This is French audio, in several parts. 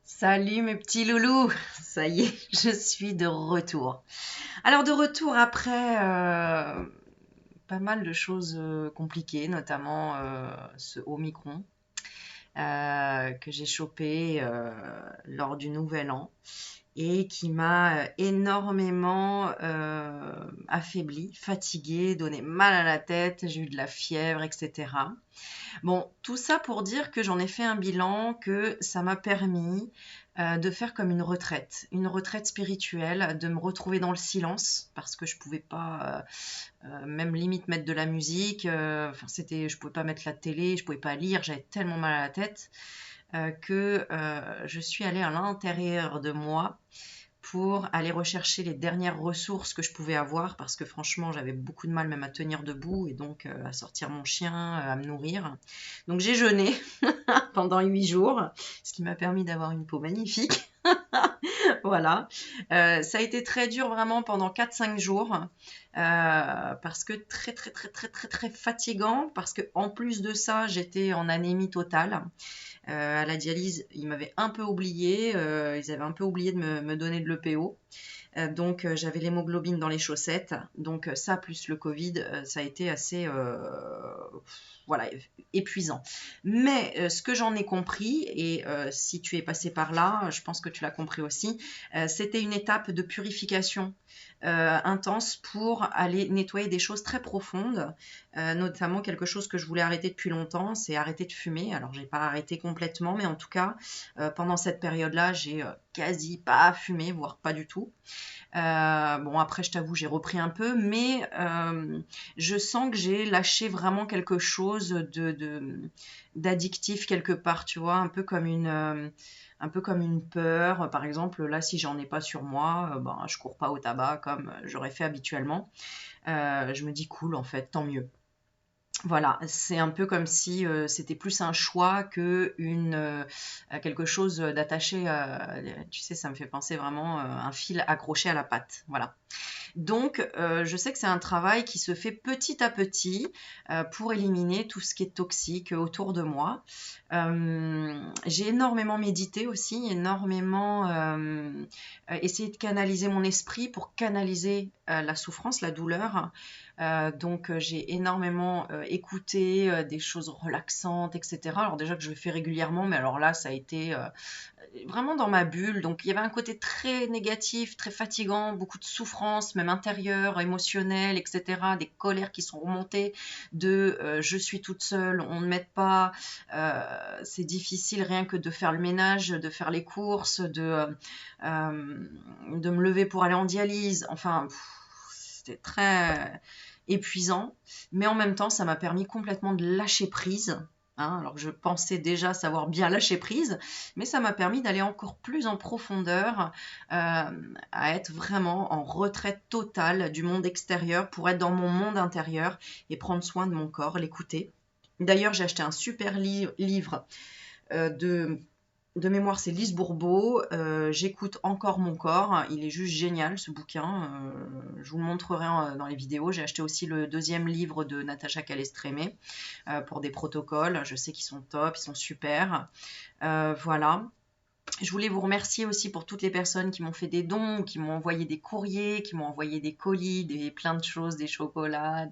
Salut mes petits loulous, ça y est, je suis de retour. Alors de retour après pas mal de choses compliquées, notamment ce Omicron que j'ai chopé lors du Nouvel An et qui m'a énormément affaiblie, fatiguée, donné mal à la tête, j'ai eu de la fièvre, etc. Bon, tout ça pour dire que j'en ai fait un bilan, que ça m'a permis de faire comme une retraite spirituelle, de me retrouver dans le silence, parce que je pouvais pas, même limite mettre de la musique, enfin je pouvais pas mettre la télé, je pouvais pas lire, j'avais tellement mal à la tête que je suis allée à l'intérieur de moi pour aller rechercher les dernières ressources que je pouvais avoir parce que franchement j'avais beaucoup de mal même à tenir debout et donc à sortir mon chien, à me nourrir. Donc j'ai jeûné pendant 8 jours, ce qui m'a permis d'avoir une peau magnifique. Voilà. Ça a été très dur vraiment pendant 4-5 jours parce que très très très très très très fatigant parce que en plus de ça j'étais en anémie totale. À la dialyse, ils m'avaient un peu oublié, ils avaient un peu oublié de me donner de l'EPO. Donc j'avais l'hémoglobine dans les chaussettes. Donc ça plus le Covid, ça a été assez voilà, épuisant. Mais ce que j'en ai compris, et si tu es passé par là, je pense que tu l'as compris aussi, c'était une étape de purification intense pour aller nettoyer des choses très profondes, notamment quelque chose que je voulais arrêter depuis longtemps, c'est arrêter de fumer. Alors j'ai pas arrêté complètement, mais en tout cas, pendant cette période-là, j'ai quasi pas fumé, voire pas du tout. Bon, après, je t'avoue, j'ai repris un peu, mais je sens que j'ai lâché vraiment quelque chose d'addictif quelque part, tu vois, un peu comme une peur. Par exemple, là, si j'en ai pas sur moi, ben, je cours pas au tabac comme j'aurais fait habituellement. Je me dis cool, en fait, tant mieux. Voilà, c'est un peu comme si c'était plus un choix que quelque chose d'attaché. Tu sais, ça me fait penser vraiment un fil accroché à la patte. Voilà. Donc, je sais que c'est un travail qui se fait petit à petit pour éliminer tout ce qui est toxique autour de moi. J'ai énormément médité aussi, énormément essayé de canaliser mon esprit pour canaliser la souffrance, la douleur. Donc, j'ai énormément écouté des choses relaxantes, etc. Alors déjà que je le fais régulièrement, mais alors là, ça a été vraiment dans ma bulle. Donc il y avait un côté très négatif, très fatigant, beaucoup de souffrance, même intérieure, émotionnelle, etc. Des colères qui sont remontées de je suis toute seule, on ne m'aide pas, c'est difficile rien que de faire le ménage, de faire les courses, de me lever pour aller en dialyse. Enfin, c'était très épuisant, mais en même temps, ça m'a permis complètement de lâcher prise. Hein, alors que je pensais déjà savoir bien lâcher prise, mais ça m'a permis d'aller encore plus en profondeur, à être vraiment en retraite totale du monde extérieur pour être dans mon monde intérieur et prendre soin de mon corps, l'écouter. D'ailleurs, j'ai acheté un super livre de mémoire, c'est Lise Bourbeau. J'écoute encore mon corps. Il est juste génial ce bouquin. Je vous le montrerai dans les vidéos. J'ai acheté aussi le deuxième livre de Natacha Calestrémé pour des protocoles. Je sais qu'ils sont top, ils sont super. Voilà. Je voulais vous remercier aussi pour toutes les personnes qui m'ont fait des dons, qui m'ont envoyé des courriers, qui m'ont envoyé des colis, plein de choses, des chocolats,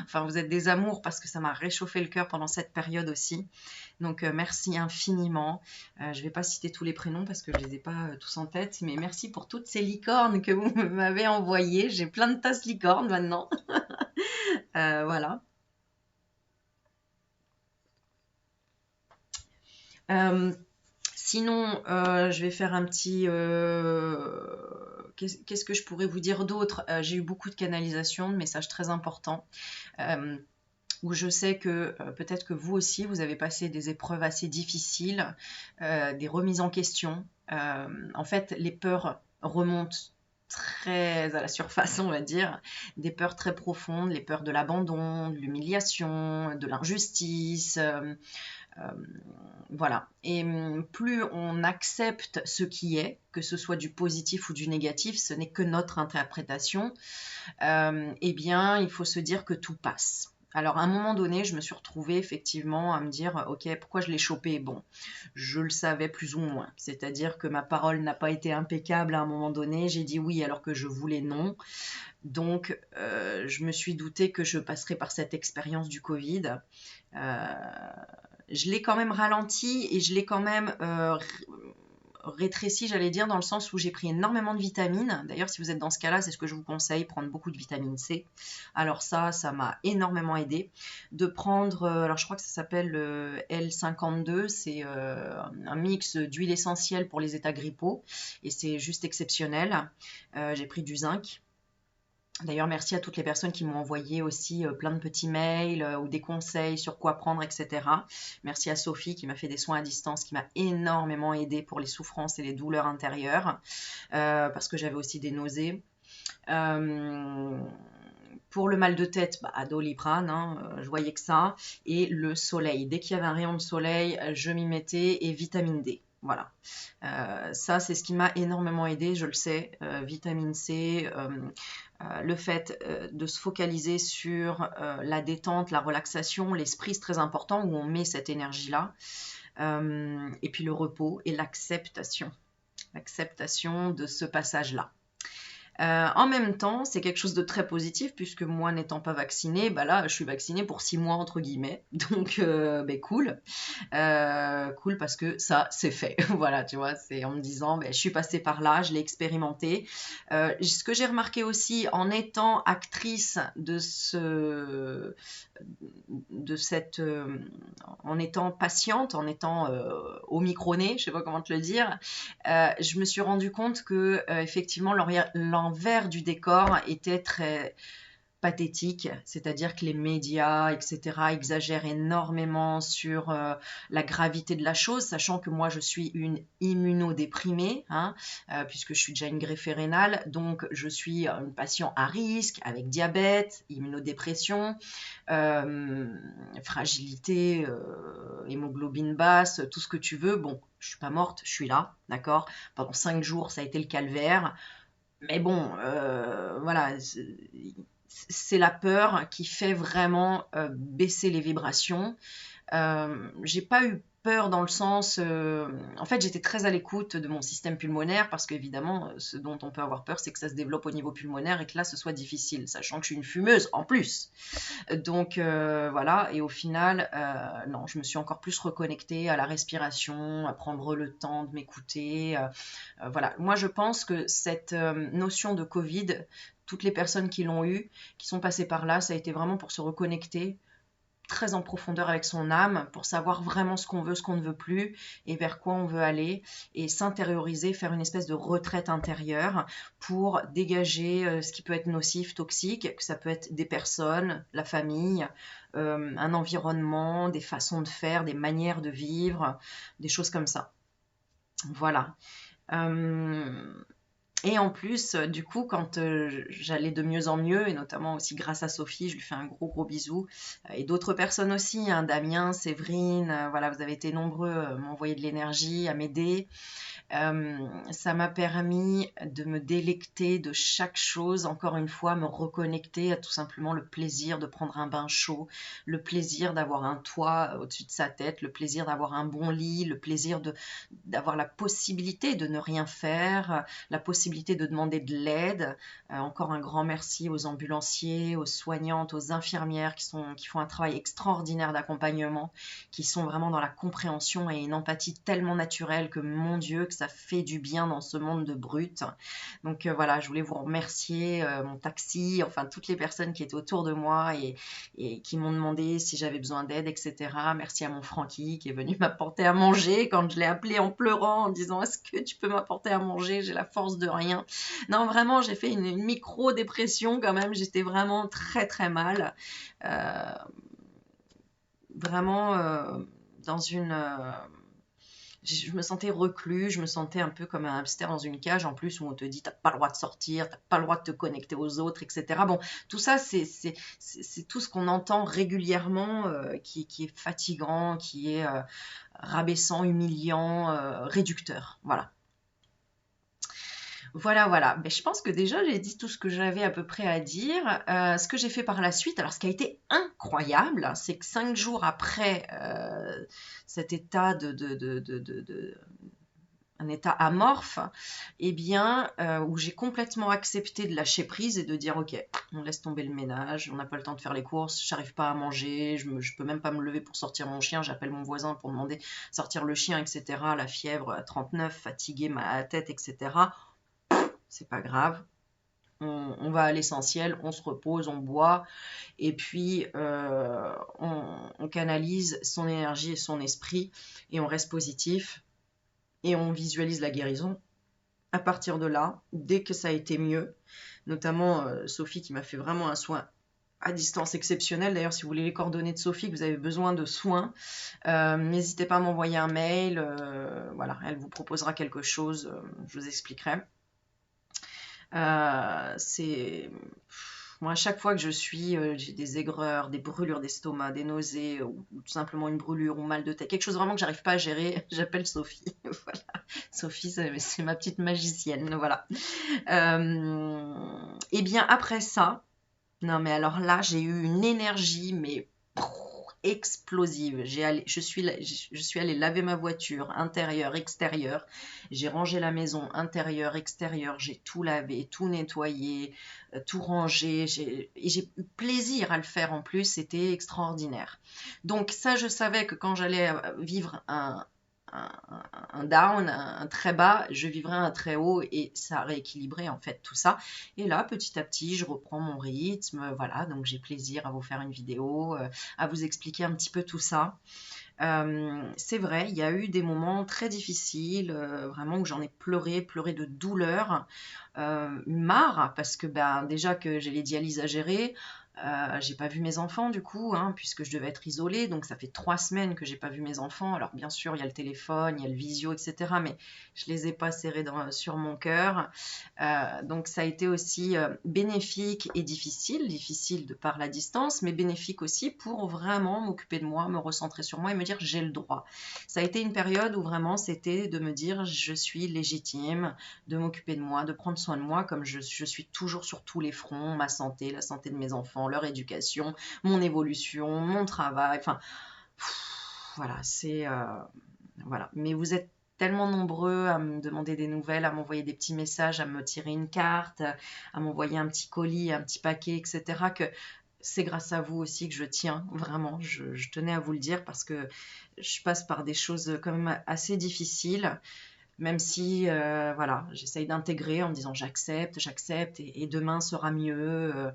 enfin vous êtes des amours parce que ça m'a réchauffé le cœur pendant cette période aussi. Donc merci infiniment. Je ne vais pas citer tous les prénoms parce que je ne les ai pas tous en tête, mais merci pour toutes ces licornes que vous m'avez envoyées. J'ai plein de tasses licornes maintenant. Voilà. Euh, Sinon, je vais faire un petit. Qu'est-ce que je pourrais vous dire d'autre? J'ai eu beaucoup de canalisations, de messages très importants, euh, où je sais que peut-être que vous aussi, vous avez passé des épreuves assez difficiles, des remises en question. En fait, les peurs remontent très à la surface, on va dire, des peurs très profondes, les peurs de l'abandon, de l'humiliation, de l'injustice. Euh, voilà. Et plus on accepte ce qui est, que ce soit du positif ou du négatif, ce n'est que notre interprétation, eh bien, il faut se dire que tout passe. Alors, à un moment donné, je me suis retrouvée effectivement à me dire, ok, pourquoi je l'ai chopé? Bon, je le savais plus ou moins. C'est-à-dire que ma parole n'a pas été impeccable à un moment donné. J'ai dit oui alors que je voulais non. Donc, je me suis doutée que je passerais par cette expérience du Covid. Euh, je l'ai quand même ralenti et je l'ai quand même rétréci, j'allais dire, dans le sens où j'ai pris énormément de vitamines. D'ailleurs, si vous êtes dans ce cas-là, c'est ce que je vous conseille, prendre beaucoup de vitamine C. Alors ça m'a énormément aidé. De prendre, alors je crois que ça s'appelle le L52, c'est un mix d'huile essentielle pour les états grippaux, et c'est juste exceptionnel. J'ai pris du zinc. D'ailleurs, merci à toutes les personnes qui m'ont envoyé aussi plein de petits mails ou des conseils sur quoi prendre, etc. Merci à Sophie qui m'a fait des soins à distance, qui m'a énormément aidé pour les souffrances et les douleurs intérieures, parce que j'avais aussi des nausées. Euh, pour le mal de tête, Doliprane, hein, je voyais que ça. Et le soleil. Dès qu'il y avait un rayon de soleil, je m'y mettais, et vitamine D. Voilà. Ça, c'est ce qui m'a énormément aidé, je le sais. Vitamine C, le fait de se focaliser sur la détente, la relaxation, l'esprit, c'est très important, où on met cette énergie-là. Et puis le repos et l'acceptation. L'acceptation de ce passage-là. En même temps, c'est quelque chose de très positif puisque moi n'étant pas vaccinée, là je suis vaccinée pour 6 mois entre guillemets, donc cool. Cool parce que ça c'est fait, voilà, tu vois, c'est en me disant je suis passée par là, je l'ai expérimenté. Ce que j'ai remarqué aussi en étant actrice en étant patiente, en étant au micro-nez, je sais pas comment te le dire, je me suis rendu compte que effectivement l'envers du décor était très pathétique, c'est-à-dire que les médias, etc., exagèrent énormément sur la gravité de la chose, sachant que moi je suis une immunodéprimée, hein, puisque je suis déjà une greffée rénale, donc je suis une patient à risque, avec diabète, immunodépression, fragilité, hémoglobine basse, tout ce que tu veux. Bon, je suis pas morte, je suis là, d'accord. Pendant 5 jours, ça a été le calvaire. Mais bon, voilà, c'est la peur qui fait vraiment baisser les vibrations. J'ai pas eu peur dans le sens, en fait j'étais très à l'écoute de mon système pulmonaire parce qu'évidemment ce dont on peut avoir peur c'est que ça se développe au niveau pulmonaire et que là ce soit difficile, sachant que je suis une fumeuse en plus. Donc voilà, et au final, non, je me suis encore plus reconnectée à la respiration, à prendre le temps de m'écouter. Voilà, moi je pense que cette notion de Covid, toutes les personnes qui l'ont eu, qui sont passées par là, ça a été vraiment pour se reconnecter très en profondeur avec son âme, pour savoir vraiment ce qu'on veut, ce qu'on ne veut plus, et vers quoi on veut aller, et s'intérioriser, faire une espèce de retraite intérieure pour dégager ce qui peut être nocif, toxique, que ça peut être des personnes, la famille, un environnement, des façons de faire, des manières de vivre, des choses comme ça. Voilà. Et en plus, du coup, quand j'allais de mieux en mieux, et notamment aussi grâce à Sophie, je lui fais un gros gros bisou, et d'autres personnes aussi, hein, Damien, Séverine, voilà, vous avez été nombreux à m'envoyer de l'énergie, à m'aider. Ça m'a permis de me délecter de chaque chose, encore une fois, me reconnecter à tout simplement le plaisir de prendre un bain chaud, le plaisir d'avoir un toit au-dessus de sa tête, le plaisir d'avoir un bon lit, le plaisir d'avoir la possibilité de ne rien faire, la possibilité de demander de l'aide. Encore un grand merci aux ambulanciers, aux soignantes, aux infirmières qui font un travail extraordinaire d'accompagnement, qui sont vraiment dans la compréhension et une empathie tellement naturelle que, mon Dieu, que ça fait du bien dans ce monde de brutes. Donc voilà, je voulais vous remercier, mon taxi, enfin toutes les personnes qui étaient autour de moi et qui m'ont demandé si j'avais besoin d'aide, etc. Merci à mon Francky qui est venu m'apporter à manger quand je l'ai appelé en pleurant en disant est-ce que tu peux m'apporter à manger, j'ai la force de rien. Non, vraiment, j'ai fait une micro-dépression quand même, j'étais vraiment très très mal. Vraiment dans une... je me sentais reclus, je me sentais un peu comme un hamster dans une cage en plus où on te dit t'as pas le droit de sortir, t'as pas le droit de te connecter aux autres, etc. Bon, tout ça c'est tout ce qu'on entend régulièrement qui est fatigant, qui est rabaissant, humiliant, réducteur. Voilà. Voilà, voilà. Mais je pense que déjà, j'ai dit tout ce que j'avais à peu près à dire. Ce que j'ai fait par la suite, alors ce qui a été incroyable, c'est que 5 jours après cet état un état amorphe, eh bien, où j'ai complètement accepté de lâcher prise et de dire, ok, on laisse tomber le ménage, on n'a pas le temps de faire les courses, j'arrive pas à manger, je peux même pas me lever pour sortir mon chien, j'appelle mon voisin pour demander sortir le chien, etc. La fièvre à 39, fatiguée, mal à la tête, etc. C'est pas grave. On va à l'essentiel, on se repose, on boit, et puis on canalise son énergie et son esprit, et on reste positif, et on visualise la guérison. À partir de là, dès que ça a été mieux, notamment Sophie qui m'a fait vraiment un soin à distance exceptionnel. D'ailleurs, si vous voulez les coordonnées de Sophie, que vous avez besoin de soins, n'hésitez pas à m'envoyer un mail. Voilà, elle vous proposera quelque chose, je vous expliquerai. C'est moi, à chaque fois que j'ai des aigreurs, des brûlures d'estomac, des nausées, ou tout simplement une brûlure ou mal de tête, quelque chose vraiment que j'arrive pas à gérer, j'appelle Sophie. Voilà. Sophie, c'est ma petite magicienne. Voilà. Et bien après ça, non mais alors là, j'ai eu une énergie, mais explosive. Je suis allée laver ma voiture, intérieure, extérieure. J'ai rangé la maison, intérieure, extérieure. J'ai tout lavé, tout nettoyé, tout rangé. Et j'ai eu plaisir à le faire en plus. C'était extraordinaire. Donc ça, je savais que quand j'allais vivre un down, un très bas, je vivrais un très haut et ça rééquilibrait en fait tout ça. Et là, petit à petit, je reprends mon rythme, voilà, donc j'ai plaisir à vous faire une vidéo, à vous expliquer un petit peu tout ça. C'est vrai, il y a eu des moments très difficiles, vraiment où j'en ai pleuré de douleur, marre, parce que ben, déjà que j'ai les dialyses à gérer, j'ai pas vu mes enfants du coup, hein, puisque je devais être isolée, donc ça fait 3 semaines que j'ai pas vu mes enfants. Alors bien sûr, il y a le téléphone, il y a le visio, etc. Mais je les ai pas serrés sur mon cœur. Donc ça a été aussi bénéfique et difficile de par la distance, mais bénéfique aussi pour vraiment m'occuper de moi, me recentrer sur moi et me dire j'ai le droit. Ça a été une période où vraiment c'était de me dire je suis légitime de m'occuper de moi, de prendre soin de moi comme je suis toujours sur tous les fronts, ma santé, la santé de mes enfants, leur éducation, mon évolution, mon travail, enfin voilà, voilà. Mais vous êtes tellement nombreux à me demander des nouvelles, à m'envoyer des petits messages, à me tirer une carte, à m'envoyer un petit colis, un petit paquet, etc. que c'est grâce à vous aussi que je tiens, vraiment. Je tenais à vous le dire parce que je passe par des choses quand même assez difficiles, même si, voilà, j'essaye d'intégrer en me disant j'accepte, et demain sera mieux.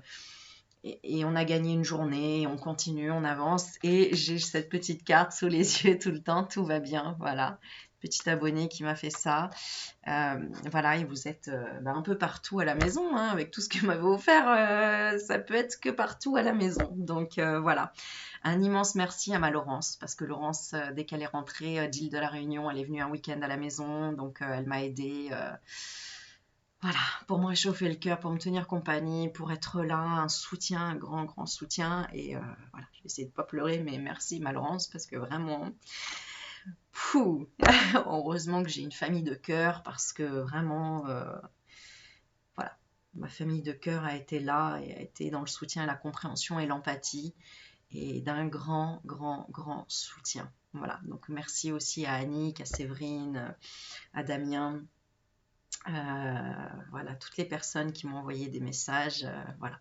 Et on a gagné une journée, on continue, on avance. Et j'ai cette petite carte sous les yeux tout le temps, tout va bien, voilà. Petit abonné qui m'a fait ça. Voilà, et vous êtes un peu partout à la maison, hein, avec tout ce que vous m'avez offert. Ça peut être que partout à la maison. Donc voilà. Un immense merci à ma Laurence, parce que Laurence, dès qu'elle est rentrée d'Île de la Réunion, elle est venue un week-end à la maison, donc elle m'a aidée. Voilà, pour me réchauffer le cœur, pour me tenir compagnie, pour être là, un soutien, un grand, grand soutien. Et voilà, je vais essayer de ne pas pleurer, mais merci ma Laurence, parce que vraiment, fou, heureusement que j'ai une famille de cœur, parce que vraiment, voilà, ma famille de cœur a été là et a été dans le soutien, la compréhension et l'empathie, et d'un grand, grand, grand soutien. Voilà, donc merci aussi à Annick, à Séverine, à Damien. Voilà, toutes les personnes qui m'ont envoyé des messages, voilà.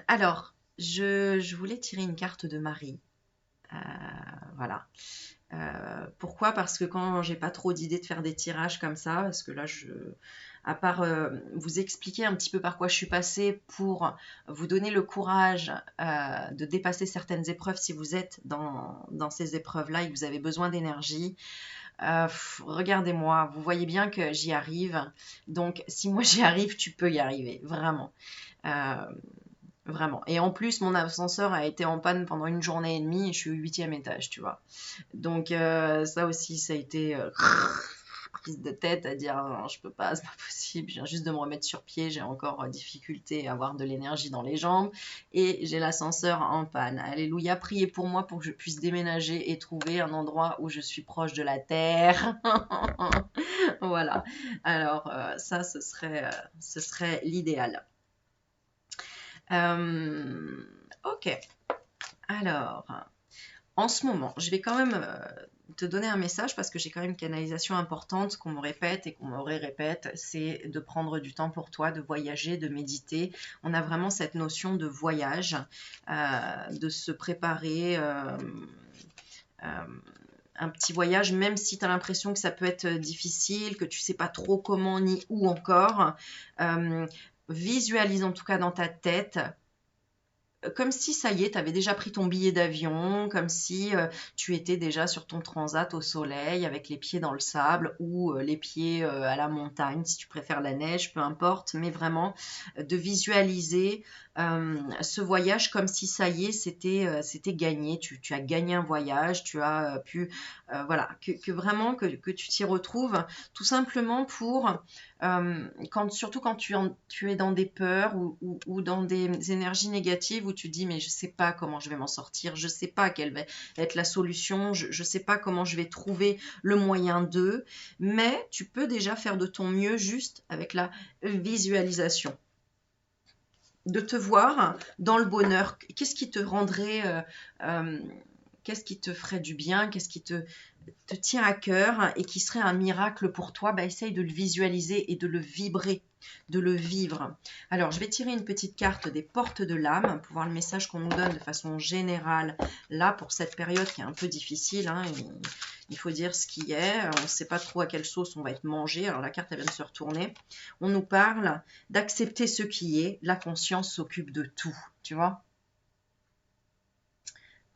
Alors, je voulais tirer une carte de Marie. Voilà. Pourquoi? Parce que quand j'ai pas trop d'idées de faire des tirages comme ça, parce que là, à part vous expliquer un petit peu par quoi je suis passée pour vous donner le courage de dépasser certaines épreuves si vous êtes dans ces épreuves-là et que vous avez besoin d'énergie. Regardez-moi, vous voyez bien que j'y arrive. Donc, si moi j'y arrive, tu peux y arriver, vraiment. Euh, Vraiment. Et en plus, mon ascenseur a été en panne pendant une journée et demie et je suis au 8e étage, tu vois. Donc, ça aussi, ça a été prise de tête à dire non, je peux pas, c'est pas possible, je viens juste de me remettre sur pied, j'ai encore difficulté à avoir de l'énergie dans les jambes et j'ai l'ascenseur en panne. Alléluia, priez pour moi pour que je puisse déménager et trouver un endroit où je suis proche de la terre. Voilà. Alors ça, ce serait l'idéal. Ok. Alors, en ce moment, je vais quand même te donner un message parce que j'ai quand même une canalisation importante qu'on me répète et qu'on me répète, c'est de prendre du temps pour toi, de voyager, de méditer. On a vraiment cette notion de voyage, de se préparer un petit voyage, même si tu as l'impression que ça peut être difficile, que tu sais pas trop comment ni où encore. Visualise en tout cas dans ta tête comme si ça y est, tu avais déjà pris ton billet d'avion, comme si tu étais déjà sur ton transat au soleil avec les pieds dans le sable ou les pieds à la montagne, si tu préfères la neige, peu importe, mais vraiment de visualiser ce voyage comme si ça y est, c'était gagné, tu as gagné un voyage, tu as pu, voilà, que vraiment que tu t'y retrouves, tout simplement pour surtout quand tu es dans des peurs ou dans des énergies négatives où tu dis mais je sais pas comment je vais m'en sortir, je sais pas quelle va être la solution, je sais pas comment je vais trouver le moyen d'eux, mais tu peux déjà faire de ton mieux juste avec la visualisation. De te voir dans le bonheur, qu'est-ce qui te rendrait, qu'est-ce qui te ferait du bien, qu'est-ce qui te tient à cœur et qui serait un miracle pour toi, bah, essaye de le visualiser et de le vibrer, de le vivre. Alors, je vais tirer une petite carte des portes de l'âme pour voir le message qu'on nous donne de façon générale, là, pour cette période qui est un peu difficile. Hein, il faut dire ce qui est. On ne sait pas trop à quelle sauce on va être mangé. Alors, la carte, elle vient de se retourner. On nous parle d'accepter ce qui est. La conscience s'occupe de tout, tu vois.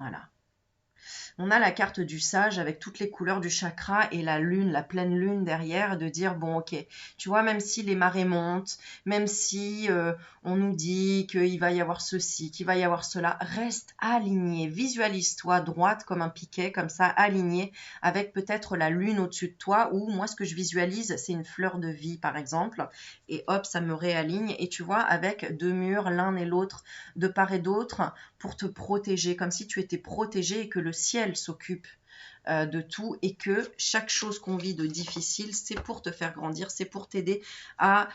Voilà. On a la carte du sage avec toutes les couleurs du chakra et la lune, la pleine lune derrière, de dire bon ok, tu vois, même si les marées montent, même si on nous dit qu'il va y avoir ceci, qu'il va y avoir cela, reste aligné, visualise-toi droite comme un piquet, comme ça, aligné avec peut-être la lune au-dessus de toi, ou moi ce que je visualise c'est une fleur de vie par exemple, et hop, ça me réaligne, et tu vois, avec deux murs, l'un et l'autre, de part et d'autre, pour te protéger, comme si tu étais protégé et que le ciel s'occupe de tout et que chaque chose qu'on vit de difficile, c'est pour te faire grandir, c'est pour t'aider à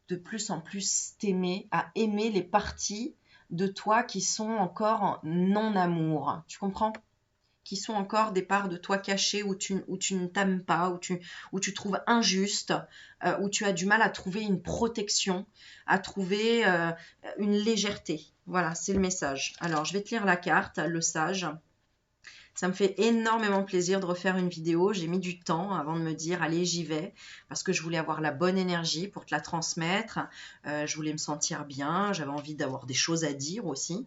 de plus en plus t'aimer, à aimer les parties de toi qui sont encore en non-amour. Tu comprends? Qui sont encore des parts de toi cachées où tu ne t'aimes pas, où tu trouves injuste, où tu as du mal à trouver une protection, à trouver une légèreté. Voilà, c'est le message. Alors, je vais te lire la carte, le sage. Ça me fait énormément plaisir de refaire une vidéo. J'ai mis du temps avant de me dire allez, j'y vais, parce que je voulais avoir la bonne énergie pour te la transmettre. Je voulais me sentir bien. J'avais envie d'avoir des choses à dire aussi.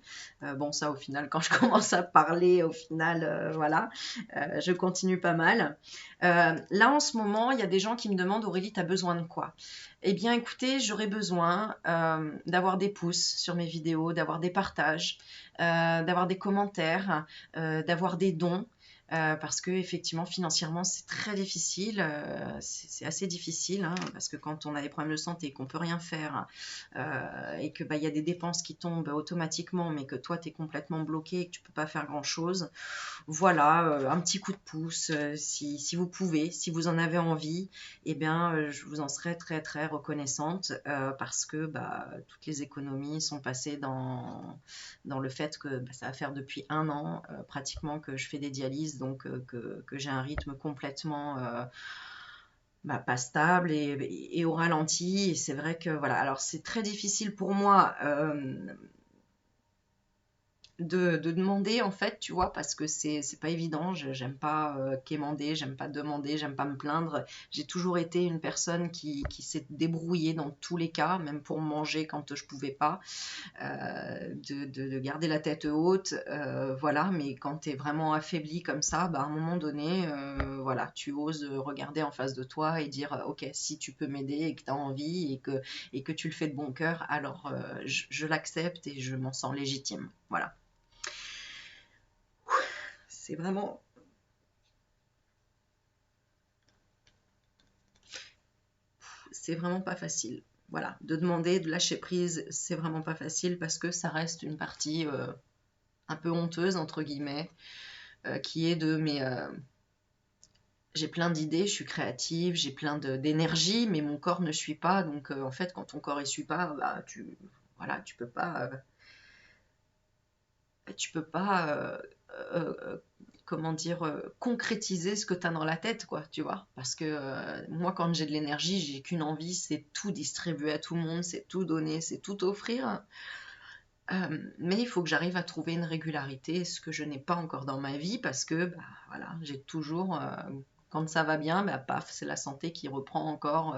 Bon, ça au final, quand je commence à parler, au final, voilà, je continue pas mal. Là en ce moment, il y a des gens qui me demandent Aurélie, tu as besoin de quoi? Eh bien écoutez, j'aurais besoin d'avoir des pouces sur mes vidéos, d'avoir des partages, d'avoir des commentaires, d'avoir des dons. Parce que effectivement financièrement c'est très difficile, c'est assez difficile hein, parce que quand on a des problèmes de santé, qu'on peut rien faire et que bah, y a des dépenses qui tombent automatiquement mais que toi tu es complètement bloqué et que tu peux pas faire grand chose, voilà, un petit coup de pouce si vous pouvez, si vous en avez envie, eh bien je vous en serais très très reconnaissante parce que bah, toutes les économies sont passées dans le fait que bah, ça va faire depuis 1 an pratiquement que je fais des dialyses, donc que j'ai un rythme complètement bah, pas stable et au ralenti. Et c'est vrai que voilà, alors c'est très difficile pour moi de demander en fait, tu vois, parce que c'est pas évident. J'aime pas quémander, j'aime pas demander, j'aime pas me plaindre. J'ai toujours été une personne qui s'est débrouillée dans tous les cas, même pour manger quand je pouvais pas, de garder la tête haute, voilà. Mais quand tu es vraiment affaibli comme ça, bah, à un moment donné, voilà, tu oses regarder en face de toi et dire ok, si tu peux m'aider et que tu as envie et que tu le fais de bon cœur, alors je l'accepte et je m'en sens légitime. Voilà. C'est vraiment c'est vraiment pas facile. Voilà, de demander de lâcher prise, c'est vraiment pas facile parce que ça reste une partie un peu honteuse, entre guillemets, qui est de mes... j'ai plein d'idées, je suis créative, j'ai plein d'énergie, mais mon corps ne suit pas. Donc, en fait, quand ton corps ne suit pas, bah, voilà, tu peux pas comment dire, concrétiser ce que tu as dans la tête, quoi, tu vois. Parce que moi, quand j'ai de l'énergie, j'ai qu'une envie, c'est tout distribuer à tout le monde, c'est tout donner, c'est tout offrir. Mais il faut que j'arrive à trouver une régularité, ce que je n'ai pas encore dans ma vie, parce que bah, voilà, j'ai toujours, quand ça va bien, bah, paf, c'est la santé qui reprend encore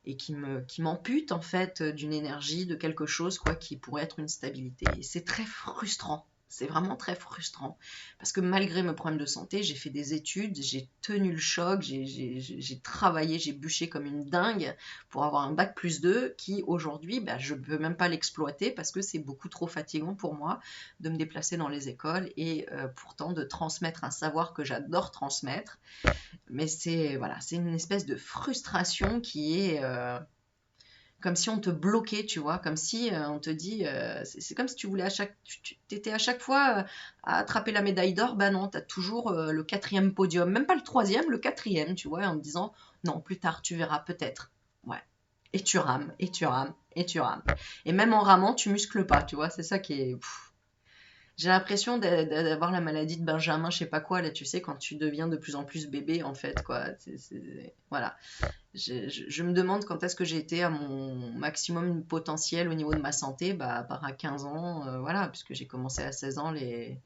et qui m'ampute en fait d'une énergie, de quelque chose quoi, qui pourrait être une stabilité. Et c'est très frustrant. C'est vraiment très frustrant. Parce que malgré mes problèmes de santé, j'ai fait des études, j'ai tenu le choc, j'ai travaillé, j'ai bûché comme une dingue pour avoir un bac plus 2 qui aujourd'hui, bah, je ne peux même pas l'exploiter parce que c'est beaucoup trop fatigant pour moi de me déplacer dans les écoles et pourtant de transmettre un savoir que j'adore transmettre. Mais c'est voilà, c'est une espèce de frustration qui est comme si on te bloquait, tu vois, comme si on te dit, c'est comme si tu voulais tu étais à chaque fois à attraper la médaille d'or, bah non, tu as toujours le 4e podium, même pas le 3e, le 4e, tu vois, en te disant, non, plus tard, tu verras peut-être. Ouais. Et tu rames, et tu rames, et tu rames. Et même en ramant, tu muscles pas, tu vois, c'est ça qui est... J'ai l'impression d'avoir la maladie de Benjamin, je sais pas quoi, là, tu sais, quand tu deviens de plus en plus bébé, en fait, quoi. Voilà. Je me demande quand est-ce que j'ai été à mon maximum potentiel au niveau de ma santé, bah, à part à 15 ans, voilà, puisque j'ai commencé à 16 ans les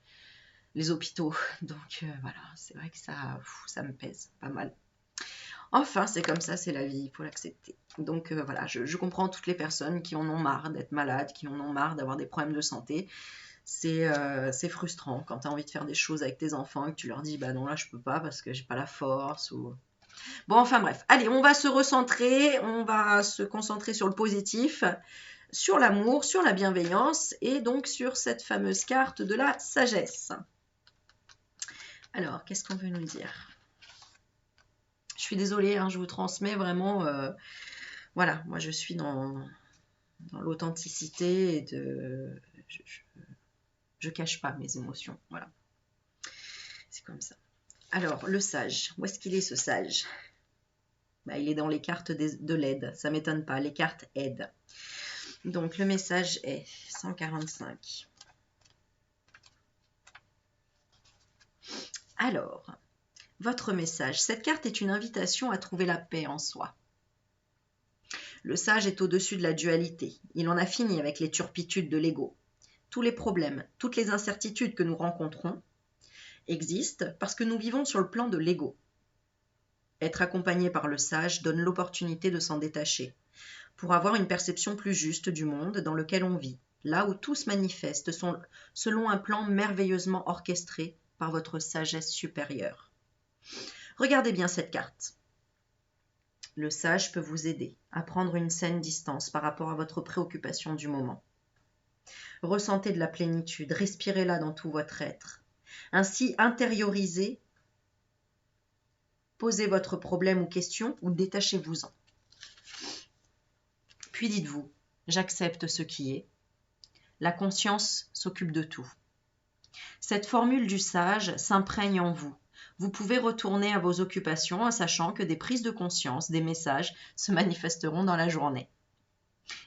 hôpitaux. Donc, voilà, c'est vrai que ça me pèse pas mal. Enfin, c'est comme ça, c'est la vie, il faut l'accepter. Donc voilà, je comprends toutes les personnes qui en ont marre d'être malades, qui en ont marre d'avoir des problèmes de santé. C'est frustrant quand tu as envie de faire des choses avec tes enfants et que tu leur dis bah non là je peux pas parce que j'ai pas la force ou bon enfin bref, allez on va se recentrer, on va se concentrer sur le positif, sur l'amour, sur la bienveillance et donc sur cette fameuse carte de la sagesse. Alors qu'est-ce qu'on veut nous dire? Je suis désolée, hein, je vous transmets vraiment voilà, moi je suis dans l'authenticité et je cache pas mes émotions, voilà. C'est comme ça. Alors, le sage, où est-ce qu'il est ce sage? Bah, il est dans les cartes de l'aide, ça ne m'étonne pas, les cartes aide. Donc, le message est 145. Alors, votre message, cette carte est une invitation à trouver la paix en soi. Le sage est au-dessus de la dualité, il en a fini avec les turpitudes de l'ego. Tous les problèmes, toutes les incertitudes que nous rencontrons existent parce que nous vivons sur le plan de l'ego. Être accompagné par le sage donne l'opportunité de s'en détacher, pour avoir une perception plus juste du monde dans lequel on vit, là où tout se manifeste selon un plan merveilleusement orchestré par votre sagesse supérieure. Regardez bien cette carte. Le sage peut vous aider à prendre une saine distance par rapport à votre préoccupation du moment. Ressentez de la plénitude, respirez-la dans tout votre être. Ainsi, intériorisez, posez votre problème ou question ou détachez-vous-en. Puis dites-vous, j'accepte ce qui est. La conscience s'occupe de tout. Cette formule du sage s'imprègne en vous. Vous pouvez retourner à vos occupations en sachant que des prises de conscience, des messages se manifesteront dans la journée.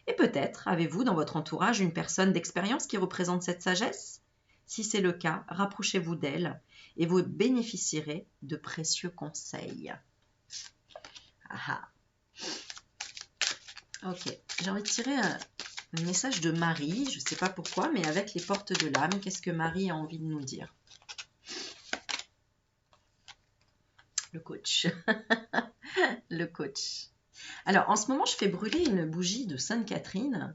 Et peut-être avez-vous dans votre entourage une personne d'expérience qui représente cette sagesse? Si c'est le cas, rapprochez-vous d'elle et vous bénéficierez de précieux conseils. Ah. Ok, j'ai envie de tirer un message de Marie, je ne sais pas pourquoi, mais avec les portes de l'âme, qu'est-ce que Marie a envie de nous dire? Le coach. Le coach. Alors, en ce moment, je fais brûler une bougie de Sainte Catherine.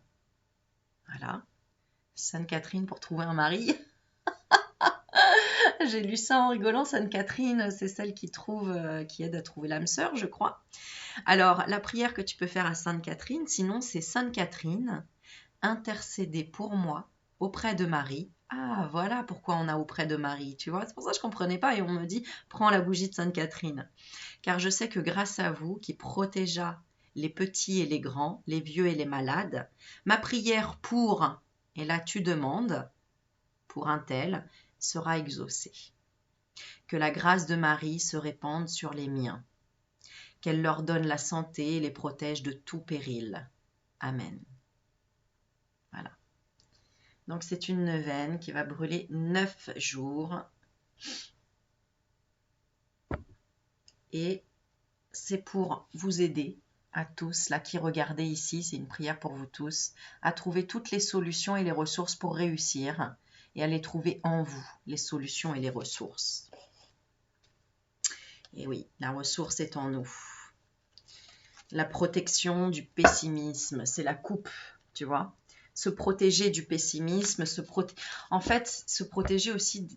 Voilà. Sainte Catherine pour trouver un mari. J'ai lu ça en rigolant. Sainte Catherine, c'est celle qui aide à trouver l'âme sœur, je crois. Alors, la prière que tu peux faire à Sainte Catherine, sinon, c'est Sainte Catherine, intercédez pour moi auprès de Marie. Ah, voilà pourquoi on a auprès de Marie, tu vois. C'est pour ça que je ne comprenais pas et on me dit, prends la bougie de Sainte Catherine. Car je sais que grâce à vous, qui protégea les petits et les grands, les vieux et les malades. Ma prière pour, et là tu demandes, pour un tel, sera exaucée. Que la grâce de Marie se répande sur les miens. Qu'elle leur donne la santé et les protège de tout péril. Amen. Voilà. Donc c'est une neuvaine qui va brûler 9 jours. Et c'est pour vous aider à tous, là qui regardez ici, c'est une prière pour vous tous, à trouver toutes les solutions et les ressources pour réussir et à les trouver en vous, les solutions et les ressources. Et oui, la ressource est en nous. La protection du pessimisme, c'est la coupe, tu vois. Se protéger du pessimisme, en fait, se protéger aussi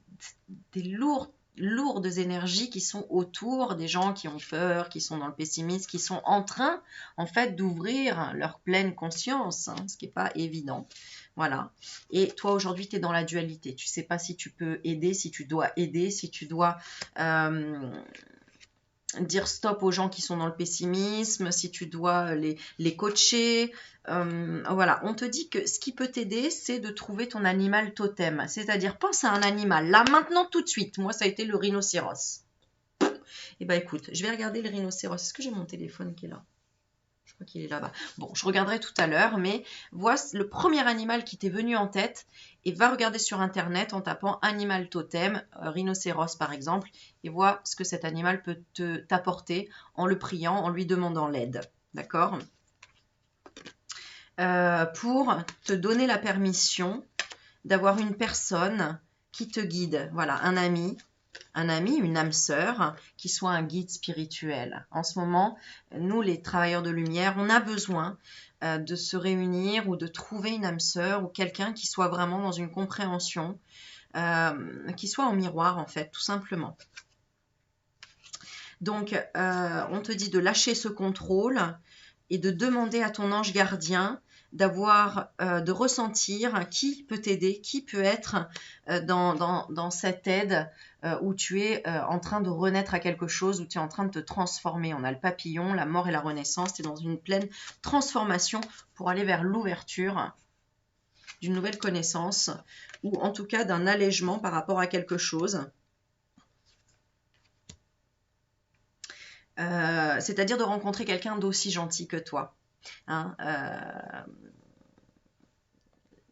des lourdes énergies qui sont autour des gens qui ont peur, qui sont dans le pessimisme, qui sont en train, en fait, d'ouvrir leur pleine conscience, hein, ce qui n'est pas évident. Voilà. Et toi, aujourd'hui, tu es dans la dualité. Tu ne sais pas si tu peux aider, si tu dois aider, si tu dois dire stop aux gens qui sont dans le pessimisme, si tu dois les coacher. Voilà, on te dit que ce qui peut t'aider, c'est de trouver ton animal totem. C'est-à-dire, pense à un animal, là, maintenant, tout de suite. Moi, ça a été le rhinocéros. Eh bien, écoute, je vais regarder le rhinocéros. Est-ce que j'ai mon téléphone qui est là? Je crois qu'il est là-bas. Bon, je regarderai tout à l'heure, mais vois le premier animal qui t'est venu en tête et va regarder sur Internet en tapant animal totem, rhinocéros par exemple, et vois ce que cet animal peut t'apporter en le priant, en lui demandant l'aide. D'accord? Pour te donner la permission d'avoir une personne qui te guide. Voilà, un ami, une âme sœur, qui soit un guide spirituel. En ce moment, nous, les travailleurs de lumière, on a besoin de se réunir ou de trouver une âme sœur ou quelqu'un qui soit vraiment dans une compréhension, qui soit en miroir, en fait, tout simplement. Donc, on te dit de lâcher ce contrôle et de demander à ton ange gardien de ressentir qui peut t'aider, qui peut être dans cette aide où tu es en train de renaître à quelque chose, où tu es en train de te transformer. On a le papillon, la mort et la renaissance. Tu es dans une pleine transformation pour aller vers l'ouverture d'une nouvelle connaissance ou en tout cas d'un allègement par rapport à quelque chose. C'est-à-dire de rencontrer quelqu'un d'aussi gentil que toi. Hein,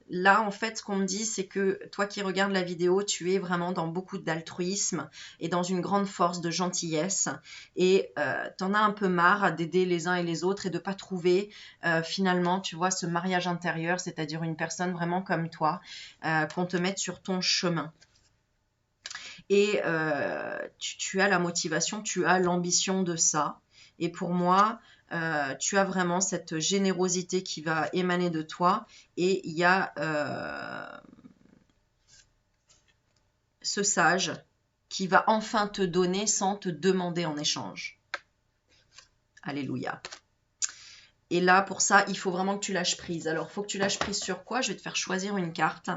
là, en fait, ce qu'on me dit, c'est que toi qui regardes la vidéo, tu es vraiment dans beaucoup d'altruisme et dans une grande force de gentillesse. Et tu en as un peu marre d'aider les uns et les autres et de ne pas trouver finalement, tu vois, ce mariage intérieur, c'est-à-dire une personne vraiment comme toi, qu'on te mette sur ton chemin. Et tu as la motivation, tu as l'ambition de ça. Et pour moi, tu as vraiment cette générosité qui va émaner de toi. Et il y a ce sage qui va enfin te donner sans te demander en échange. Alléluia. Et là, pour ça, il faut vraiment que tu lâches prise. Alors, il faut que tu lâches prise sur quoi? Je vais te faire choisir une carte.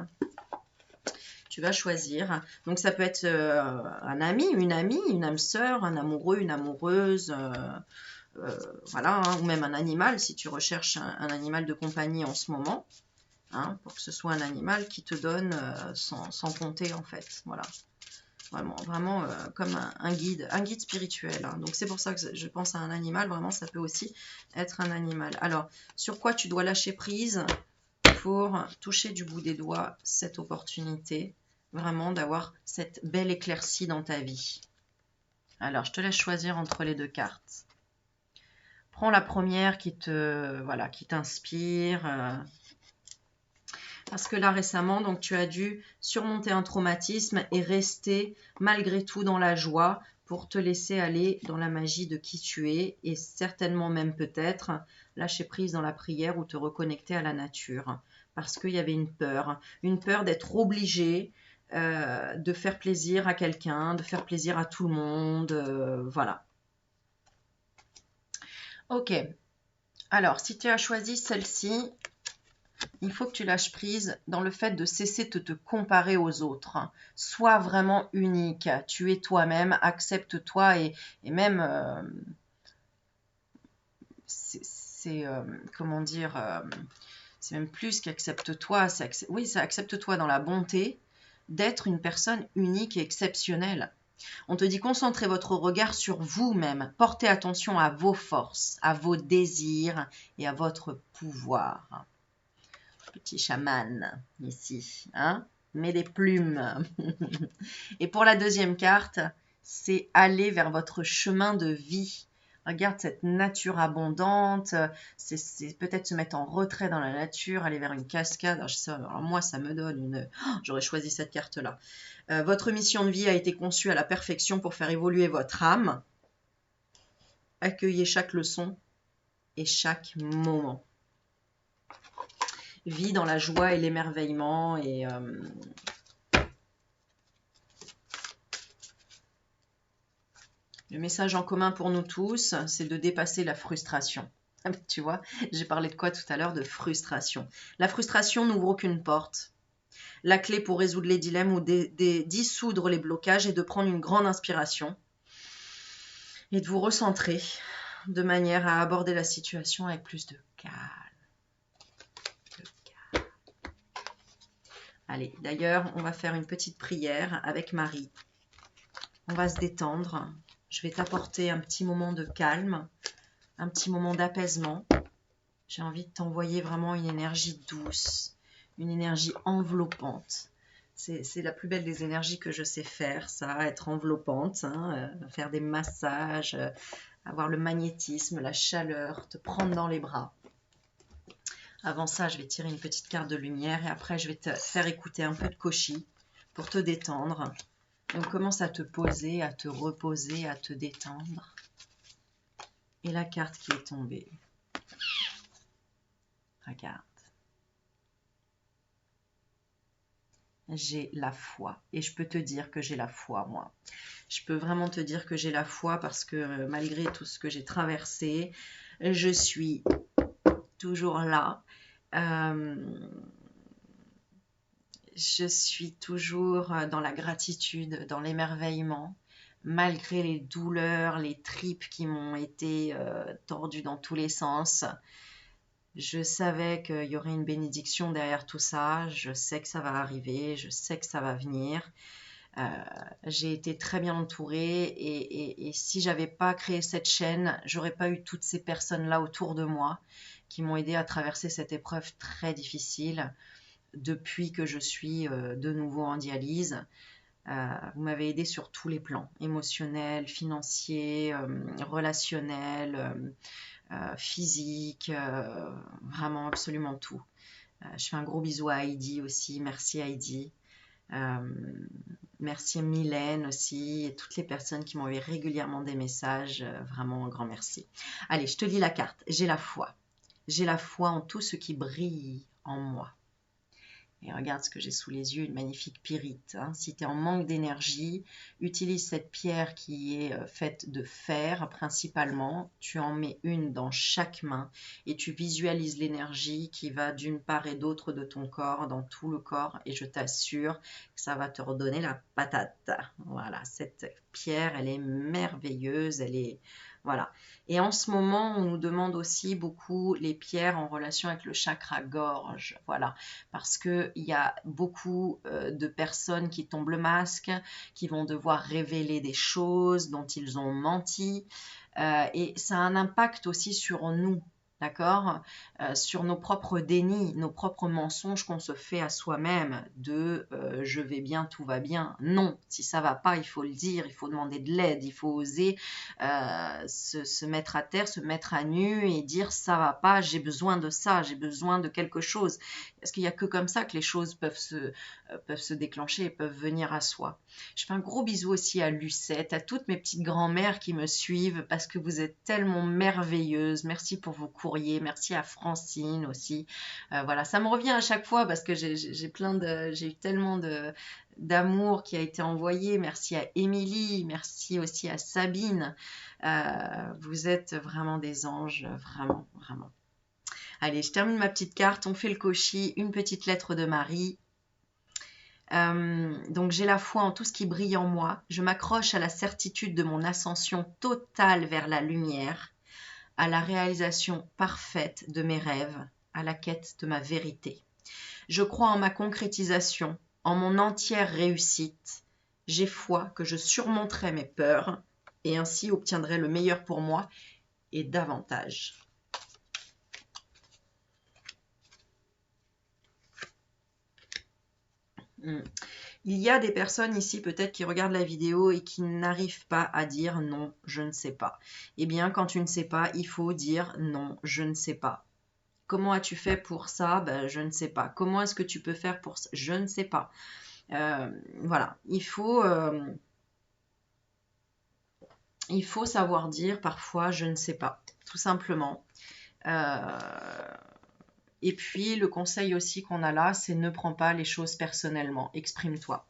Tu vas choisir. Donc, ça peut être un ami, une âme sœur, un amoureux, une amoureuse, voilà, hein, ou même un animal si tu recherches un animal de compagnie en ce moment, hein, pour que ce soit un animal qui te donne sans compter en fait. Voilà. Vraiment comme un guide spirituel. Hein. Donc, c'est pour ça que je pense à un animal. Vraiment, ça peut aussi être un animal. Alors, sur quoi tu dois lâcher prise pour toucher du bout des doigts cette opportunité, vraiment d'avoir cette belle éclaircie dans ta vie. Alors, je te laisse choisir entre les deux cartes. Prends la première qui t'inspire. Parce que là, récemment, donc, tu as dû surmonter un traumatisme et rester malgré tout dans la joie pour te laisser aller dans la magie de qui tu es et certainement même peut-être lâcher prise dans la prière ou te reconnecter à la nature. Parce qu'il y avait une peur d'être obligé de faire plaisir à quelqu'un, de faire plaisir à tout le monde, voilà. Ok, alors si tu as choisi celle-ci, il faut que tu lâches prise dans le fait de cesser de te comparer aux autres. Sois vraiment unique, tu es toi-même, accepte-toi et même comment dire, c'est même plus qu'accepte-toi, oui, ça accepte-toi dans la bonté d'être une personne unique et exceptionnelle. On te dit concentrez votre regard sur vous-même, portez attention à vos forces, à vos désirs et à votre pouvoir. Petit chaman ici, hein? Mets des plumes. Et pour la deuxième carte, c'est aller vers votre chemin de vie. Regarde cette nature abondante, c'est peut-être se mettre en retrait dans la nature, aller vers une cascade. Alors moi, ça me donne une... Oh, j'aurais choisi cette carte-là. Votre mission de vie a été conçue à la perfection pour faire évoluer votre âme. Accueillez chaque leçon et chaque moment. Vis dans la joie et l'émerveillement et... Le message en commun pour nous tous, c'est de dépasser la frustration. Tu vois, j'ai parlé de quoi tout à l'heure? De frustration. La frustration n'ouvre aucune porte. La clé pour résoudre les dilemmes ou dissoudre les blocages est de prendre une grande inspiration et de vous recentrer de manière à aborder la situation avec plus de calme. Allez, d'ailleurs, on va faire une petite prière avec Marie. On va se détendre. Je vais t'apporter un petit moment de calme, un petit moment d'apaisement. J'ai envie de t'envoyer vraiment une énergie douce, une énergie enveloppante. C'est la plus belle des énergies que je sais faire, ça, être enveloppante, hein, faire des massages, avoir le magnétisme, la chaleur, te prendre dans les bras. Avant ça, je vais tirer une petite carte de lumière et après, je vais te faire écouter un peu de Koshi pour te détendre. Donc, commence à te poser, à te reposer, à te détendre. Et la carte qui est tombée. Regarde. J'ai la foi. Et je peux te dire que j'ai la foi, moi. Je peux vraiment te dire que j'ai la foi parce que malgré tout ce que j'ai traversé, je suis toujours là. Je suis toujours dans la gratitude, dans l'émerveillement, malgré les douleurs, les tripes qui m'ont été tordues dans tous les sens. Je savais qu'il y aurait une bénédiction derrière tout ça. Je sais que ça va arriver. Je sais que ça va venir. J'ai été très bien entourée et si j'avais pas créé cette chaîne, j'aurais pas eu toutes ces personnes-là autour de moi qui m'ont aidé à traverser cette épreuve très difficile depuis que je suis de nouveau en dialyse. Vous m'avez aidé sur tous les plans, émotionnel, financier, relationnel, physique, vraiment absolument tout. Je fais un gros bisou à Heidi aussi, merci Heidi. Merci Mylène aussi et toutes les personnes qui m'envoient régulièrement des messages, vraiment un grand merci. Allez, je te lis la carte. J'ai la foi. J'ai la foi en tout ce qui brille en moi. Et regarde ce que j'ai sous les yeux, une magnifique pyrite. Hein. Si tu es en manque d'énergie, utilise cette pierre qui est faite de fer principalement. Tu en mets une dans chaque main et tu visualises l'énergie qui va d'une part et d'autre de ton corps, dans tout le corps. Et je t'assure que ça va te redonner la patate. Voilà, cette pierre, elle est merveilleuse, elle est... Voilà. Et en ce moment, on nous demande aussi beaucoup les pierres en relation avec le chakra gorge. Voilà. Parce qu'il y a beaucoup de personnes qui tombent le masque, qui vont devoir révéler des choses dont ils ont menti. Et ça a un impact aussi sur nous. D'accord, sur nos propres dénis, nos propres mensonges qu'on se fait à soi-même de je vais bien, tout va bien. Non, si ça va pas, il faut le dire, il faut demander de l'aide, il faut oser se mettre à terre, se mettre à nu et dire ça va pas, j'ai besoin de ça, j'ai besoin de quelque chose. Parce qu'il n'y a que comme ça que les choses peuvent se déclencher et peuvent venir à soi. Je fais un gros bisou aussi à Lucette, à toutes mes petites grand-mères qui me suivent parce que vous êtes tellement merveilleuses. Merci pour vos courriers, merci à Francine aussi. Voilà, ça me revient à chaque fois parce que j'ai eu tellement d'amour qui a été envoyé. Merci à Émilie, merci aussi à Sabine. Vous êtes vraiment des anges, vraiment, vraiment. Allez, je termine ma petite carte. On fait le Koshi, une petite lettre de Marie. Donc j'ai la foi en tout ce qui brille en moi. Je m'accroche à la certitude de mon ascension totale vers la lumière. à la réalisation parfaite de mes rêves, à la quête de ma vérité. Je crois en ma concrétisation, en mon entière réussite. J'ai foi que je surmonterai mes peurs et ainsi obtiendrai le meilleur pour moi et davantage. Il y a des personnes ici peut-être qui regardent la vidéo et qui n'arrivent pas à dire non, je ne sais pas. Eh bien, quand tu ne sais pas, il faut dire non, je ne sais pas. Comment as-tu fait pour ça? Ben, je ne sais pas. Comment est-ce que tu peux faire pour ça? Je ne sais pas. Voilà, il faut savoir dire parfois je ne sais pas, tout simplement. Et puis le conseil aussi qu'on a là, c'est ne prends pas les choses personnellement, exprime-toi.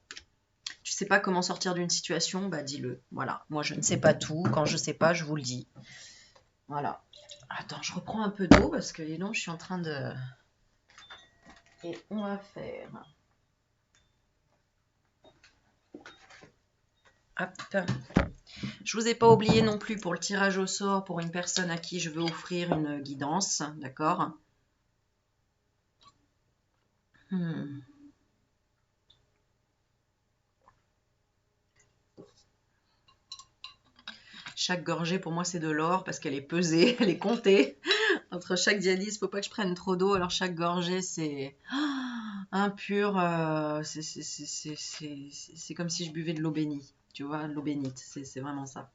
Tu sais pas comment sortir d'une situation, bah dis-le. Voilà, moi je ne sais pas tout, quand je sais pas, je vous le dis. Voilà. Attends, je reprends un peu d'eau parce que non, je suis en train de... Et on va faire... Hop. Je vous ai pas oublié non plus pour le tirage au sort pour une personne à qui je veux offrir une guidance, d'accord? Chaque gorgée pour moi c'est de l'or parce qu'elle est pesée, elle est comptée. Entre chaque dialyse, faut pas que je prenne trop d'eau, alors chaque gorgée c'est impur, c'est comme si je buvais de l'eau bénie, tu vois, de l'eau bénite, c'est vraiment ça.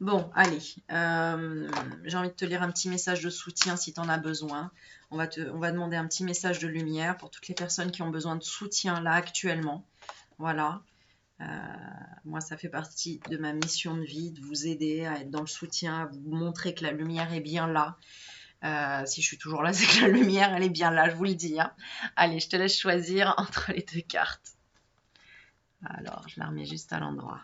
Bon, allez, j'ai envie de te lire un petit message de soutien si tu en as besoin. On va demander un petit message de lumière pour toutes les personnes qui ont besoin de soutien là actuellement. Voilà. Moi, ça fait partie de ma mission de vie, de vous aider à être dans le soutien, à vous montrer que la lumière est bien là. Si je suis toujours là, c'est que la lumière, elle est bien là, je vous le dis. Hein. Allez, je te laisse choisir entre les deux cartes. Alors, je la remets juste à l'endroit.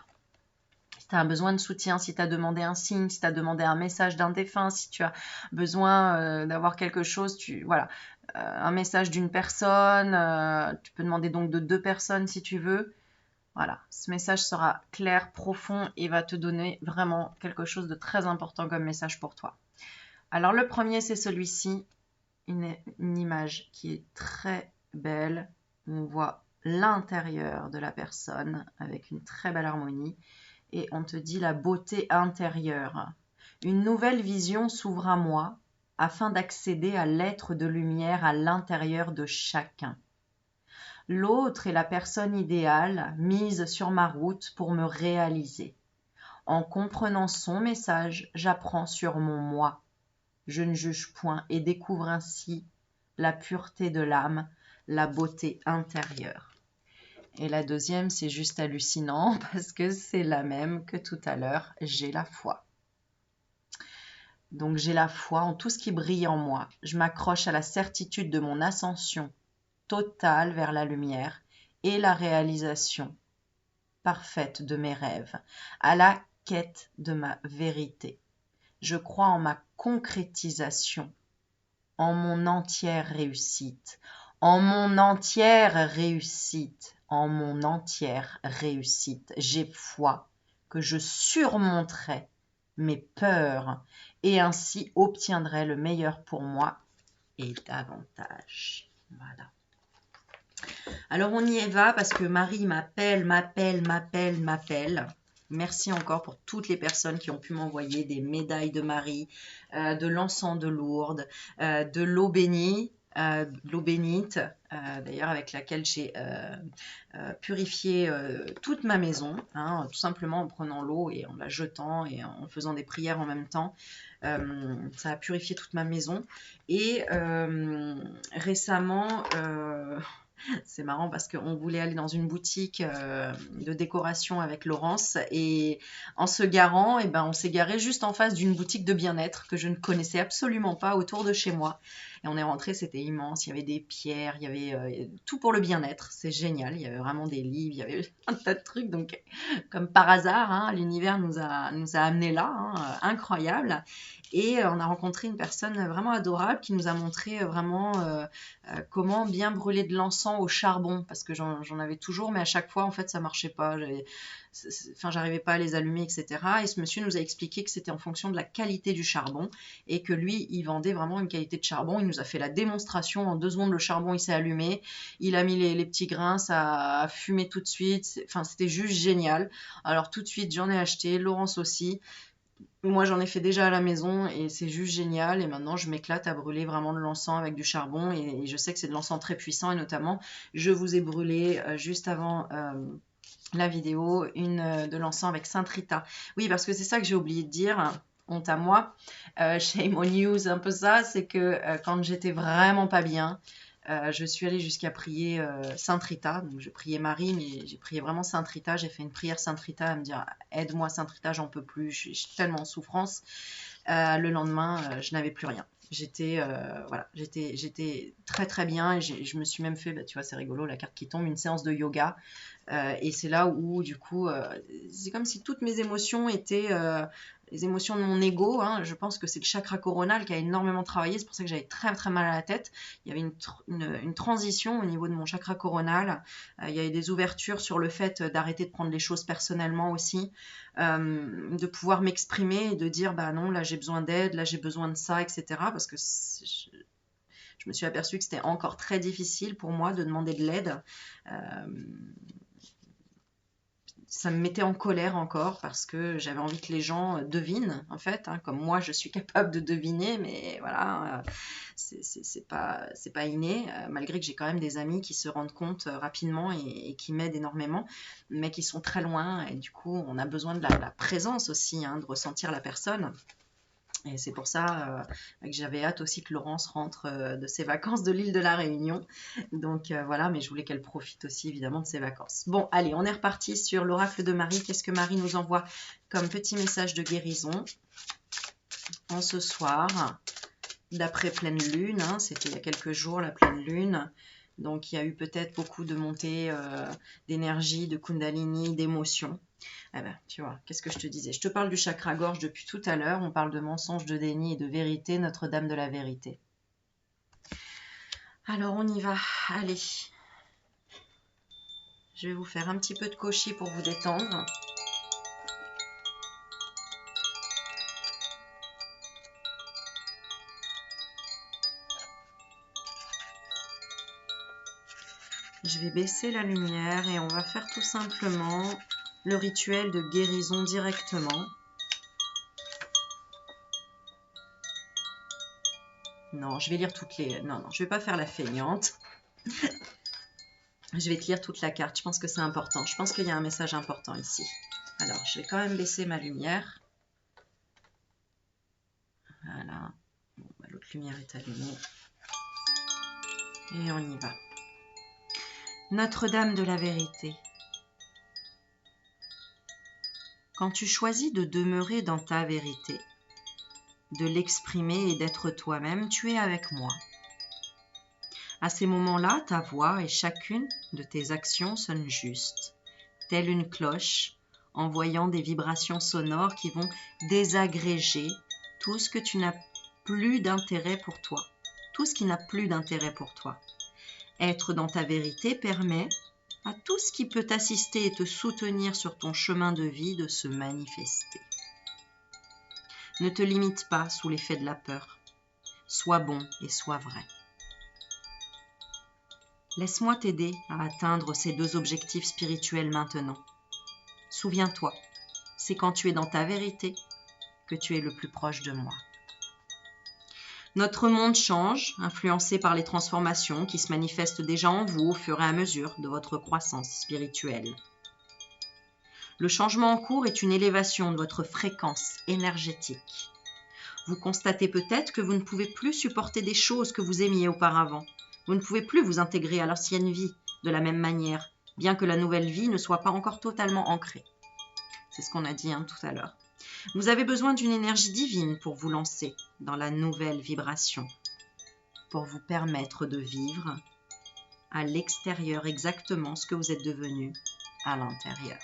Si tu as besoin de soutien, si tu as demandé un signe, si tu as demandé un message d'un défunt, si tu as besoin d'avoir quelque chose, voilà, un message d'une personne, tu peux demander donc de 2 personnes si tu veux. Voilà, ce message sera clair, profond et va te donner vraiment quelque chose de très important comme message pour toi. Alors le premier, c'est celui-ci, une image qui est très belle. On voit l'intérieur de la personne avec une très belle harmonie. Et on te dit la beauté intérieure. Une nouvelle vision s'ouvre à moi afin d'accéder à l'être de lumière à l'intérieur de chacun. L'autre est la personne idéale mise sur ma route pour me réaliser. En comprenant son message, j'apprends sur mon moi. Je ne juge point et découvre ainsi la pureté de l'âme, la beauté intérieure. Et la deuxième, c'est juste hallucinant parce que c'est la même que tout à l'heure, j'ai la foi. Donc j'ai la foi en tout ce qui brille en moi. Je m'accroche à la certitude de mon ascension totale vers la lumière et la réalisation parfaite de mes rêves, à la quête de ma vérité. Je crois en ma concrétisation, en mon entière réussite, en mon entière réussite, en mon entière réussite. J'ai foi que je surmonterai mes peurs et ainsi obtiendrai le meilleur pour moi et davantage. Voilà. Alors on y va parce que Marie m'appelle. Merci encore pour toutes les personnes qui ont pu m'envoyer des médailles de Marie, de l'encens de Lourdes, de l'eau bénie, l'eau bénite, d'ailleurs avec laquelle j'ai purifié toute ma maison, hein, tout simplement en prenant l'eau et en la jetant et en faisant des prières en même temps. Ça a purifié toute ma maison. Et récemment... c'est marrant parce qu'on voulait aller dans une boutique de décoration avec Laurence et en se garant, on s'est garé juste en face d'une boutique de bien-être que je ne connaissais absolument pas autour de chez moi. Et on est rentré, c'était immense, il y avait des pierres, il y avait tout pour le bien-être, c'est génial, il y avait vraiment des livres, il y avait un tas de trucs, donc comme par hasard, hein, l'univers nous a amenés là, hein, incroyable. Et on a rencontré une personne vraiment adorable qui nous a montré vraiment comment bien brûler de l'encens au charbon, parce que j'en avais toujours, mais à chaque fois, en fait, ça marchait pas. enfin, j'arrivais pas à les allumer, etc. Et ce monsieur nous a expliqué que c'était en fonction de la qualité du charbon et que lui, il vendait vraiment une qualité de charbon. Il nous a fait la démonstration. En 2 secondes, le charbon, il s'est allumé. Il a mis les petits grains, ça a fumé tout de suite. Enfin, c'était juste génial. Alors, tout de suite, j'en ai acheté. Laurence aussi. Moi, j'en ai fait déjà à la maison et c'est juste génial. Et maintenant, je m'éclate à brûler vraiment de l'encens avec du charbon. Et je sais que c'est de l'encens très puissant. Et notamment, je vous ai brûlé juste avant la vidéo de l'encens avec Sainte Rita. Oui, parce que c'est ça que j'ai oublié de dire. Honte à moi. Shame on you, c'est un peu ça. C'est que quand j'étais vraiment pas bien, je suis allée jusqu'à prier Sainte Rita. Donc, je priais Marie, mais j'ai prié vraiment Sainte Rita. J'ai fait une prière Sainte Rita à me dire aide-moi Sainte Rita, j'en peux plus, je suis tellement en souffrance. Le lendemain, je n'avais plus rien. J'étais voilà, j'étais très très bien et je me suis même fait, bah, tu vois, c'est rigolo, la carte qui tombe, une séance de yoga. Et c'est là où, du coup, c'est comme si toutes mes émotions étaient les émotions de mon ego. Hein. Je pense que c'est le chakra coronal qui a énormément travaillé. C'est pour ça que j'avais très, très mal à la tête. Il y avait une transition au niveau de mon chakra coronal. Il y avait des ouvertures sur le fait d'arrêter de prendre les choses personnellement aussi. De pouvoir m'exprimer et de dire, bah non, là j'ai besoin d'aide, là j'ai besoin de ça, etc. Parce que je me suis aperçue que c'était encore très difficile pour moi de demander de l'aide. Ça me mettait en colère encore parce que j'avais envie que les gens devinent, en fait, hein, comme moi je suis capable de deviner, mais voilà, c'est pas inné, malgré que j'ai quand même des amis qui se rendent compte rapidement et qui m'aident énormément, mais qui sont très loin, et du coup on a besoin de la présence aussi, hein, de ressentir la personne. Et c'est pour ça que j'avais hâte aussi que Laurence rentre de ses vacances de l'île de la Réunion. Donc voilà, mais je voulais qu'elle profite aussi évidemment de ses vacances. Bon, allez, on est reparti sur l'oracle de Marie. Qu'est-ce que Marie nous envoie comme petit message de guérison en ce soir, d'après pleine lune, hein, c'était il y a quelques jours la pleine lune. Donc il y a eu peut-être beaucoup de montées d'énergie, de kundalini, d'émotions. Ah ben, tu vois, qu'est-ce que je te disais? Je te parle du chakra-gorge depuis tout à l'heure. On parle de mensonge, de déni et de vérité, Notre-Dame de la vérité. Alors, on y va. Allez. Je vais vous faire un petit peu de koshi pour vous détendre. Je vais baisser la lumière et on va faire tout simplement le rituel de guérison directement. Non, je vais lire toutes les... Non, je vais pas faire la feignante. Je vais te lire toute la carte. Je pense que c'est important. Je pense qu'il y a un message important ici. Alors, je vais quand même baisser ma lumière. Voilà. Bon, bah, l'autre lumière est allumée. Et on y va. Notre-Dame de la vérité. Quand tu choisis de demeurer dans ta vérité, de l'exprimer et d'être toi-même, tu es avec moi. À ces moments-là, ta voix et chacune de tes actions sonnent juste, telle une cloche, envoyant des vibrations sonores qui vont désagréger tout ce que tu n'as plus d'intérêt pour toi, tout ce qui n'a plus d'intérêt pour toi. Être dans ta vérité permet à tout ce qui peut t'assister et te soutenir sur ton chemin de vie de se manifester. Ne te limite pas sous l'effet de la peur. Sois bon et sois vrai. Laisse-moi t'aider à atteindre ces 2 objectifs spirituels maintenant. Souviens-toi, c'est quand tu es dans ta vérité que tu es le plus proche de moi. Notre monde change, influencé par les transformations qui se manifestent déjà en vous au fur et à mesure de votre croissance spirituelle. Le changement en cours est une élévation de votre fréquence énergétique. Vous constatez peut-être que vous ne pouvez plus supporter des choses que vous aimiez auparavant. Vous ne pouvez plus vous intégrer à l'ancienne vie de la même manière, bien que la nouvelle vie ne soit pas encore totalement ancrée. C'est ce qu'on a dit tout à l'heure. Vous avez besoin d'une énergie divine pour vous lancer dans la nouvelle vibration, pour vous permettre de vivre à l'extérieur exactement ce que vous êtes devenu à l'intérieur.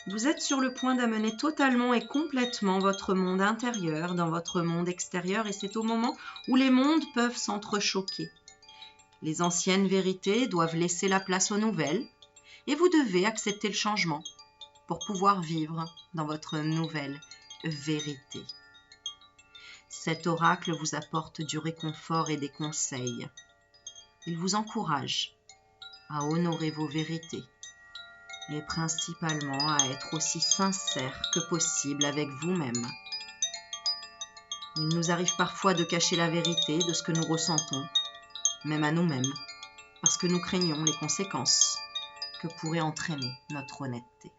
Vous êtes sur le point d'amener totalement et complètement votre monde intérieur dans votre monde extérieur et c'est au moment où les mondes peuvent s'entrechoquer. Les anciennes vérités doivent laisser la place aux nouvelles et vous devez accepter le changement pour pouvoir vivre dans votre nouvelle vérité. Cet oracle vous apporte du réconfort et des conseils. Il vous encourage à honorer vos vérités et principalement à être aussi sincère que possible avec vous-même. Il nous arrive parfois de cacher la vérité de ce que nous ressentons, même à nous-mêmes, parce que nous craignons les conséquences que pourrait entraîner notre honnêteté.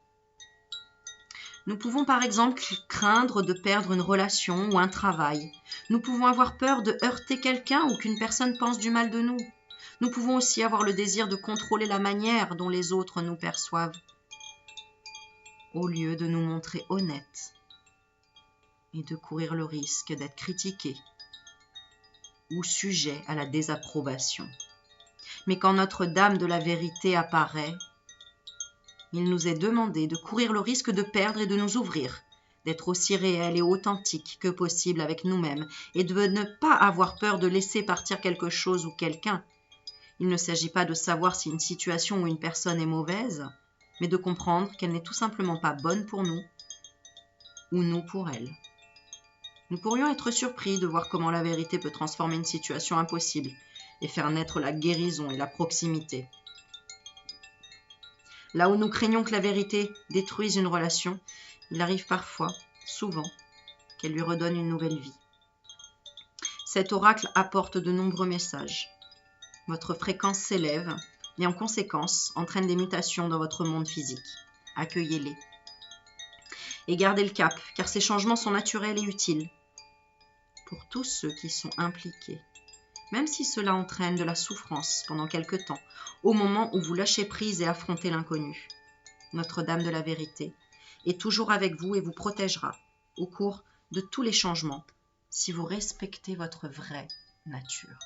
Nous pouvons par exemple craindre de perdre une relation ou un travail. Nous pouvons avoir peur de heurter quelqu'un ou qu'une personne pense du mal de nous. Nous pouvons aussi avoir le désir de contrôler la manière dont les autres nous perçoivent, au lieu de nous montrer honnêtes et de courir le risque d'être critiqués ou sujets à la désapprobation. Mais quand notre Dame de la vérité apparaît, il nous est demandé de courir le risque de perdre et de nous ouvrir, d'être aussi réels et authentiques que possible avec nous-mêmes et de ne pas avoir peur de laisser partir quelque chose ou quelqu'un. Il ne s'agit pas de savoir si une situation ou une personne est mauvaise, mais de comprendre qu'elle n'est tout simplement pas bonne pour nous ou nous pour elle. Nous pourrions être surpris de voir comment la vérité peut transformer une situation impossible et faire naître la guérison et la proximité. Là où nous craignons que la vérité détruise une relation, il arrive parfois, souvent, qu'elle lui redonne une nouvelle vie. Cet oracle apporte de nombreux messages. Votre fréquence s'élève et en conséquence entraîne des mutations dans votre monde physique. Accueillez-les. Et gardez le cap, car ces changements sont naturels et utiles pour tous ceux qui sont impliqués, même si cela entraîne de la souffrance pendant quelque temps, au moment où vous lâchez prise et affrontez l'inconnu. Notre-Dame de la vérité est toujours avec vous et vous protégera au cours de tous les changements si vous respectez votre vraie nature.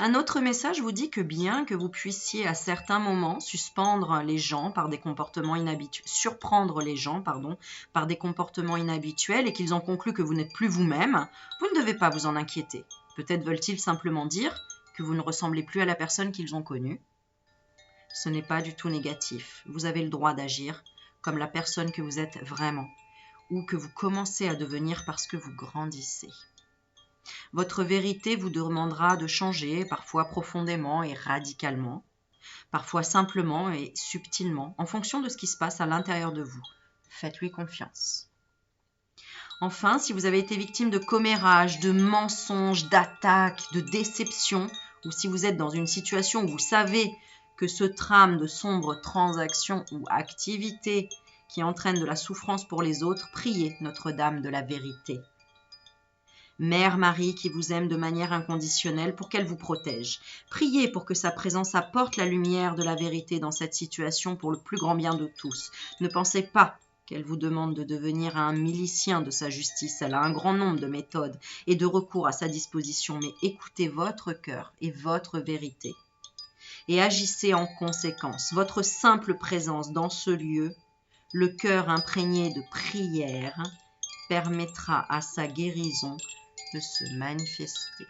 Un autre message vous dit que bien que vous puissiez à certains moments suspendre les gens par des comportements inhabituels, surprendre les gens, par des comportements inhabituels et qu'ils ont conclu que vous n'êtes plus vous-même, vous ne devez pas vous en inquiéter. Peut-être veulent-ils simplement dire que vous ne ressemblez plus à la personne qu'ils ont connue. Ce n'est pas du tout négatif. Vous avez le droit d'agir comme la personne que vous êtes vraiment ou que vous commencez à devenir parce que vous grandissez. Votre vérité vous demandera de changer, parfois profondément et radicalement, parfois simplement et subtilement, en fonction de ce qui se passe à l'intérieur de vous. Faites-lui confiance. Enfin, si vous avez été victime de commérages, de mensonges, d'attaques, de déceptions, ou si vous êtes dans une situation où vous savez que ce trame de sombres transactions ou activités qui entraînent de la souffrance pour les autres, priez Notre-Dame de la vérité. Mère Marie qui vous aime de manière inconditionnelle pour qu'elle vous protège. Priez pour que sa présence apporte la lumière de la vérité dans cette situation pour le plus grand bien de tous. Ne pensez pas qu'elle vous demande de devenir un milicien de sa justice. Elle a un grand nombre de méthodes et de recours à sa disposition, mais écoutez votre cœur et votre vérité. Et agissez en conséquence. Votre simple présence dans ce lieu, le cœur imprégné de prière, permettra à sa guérison de se manifester.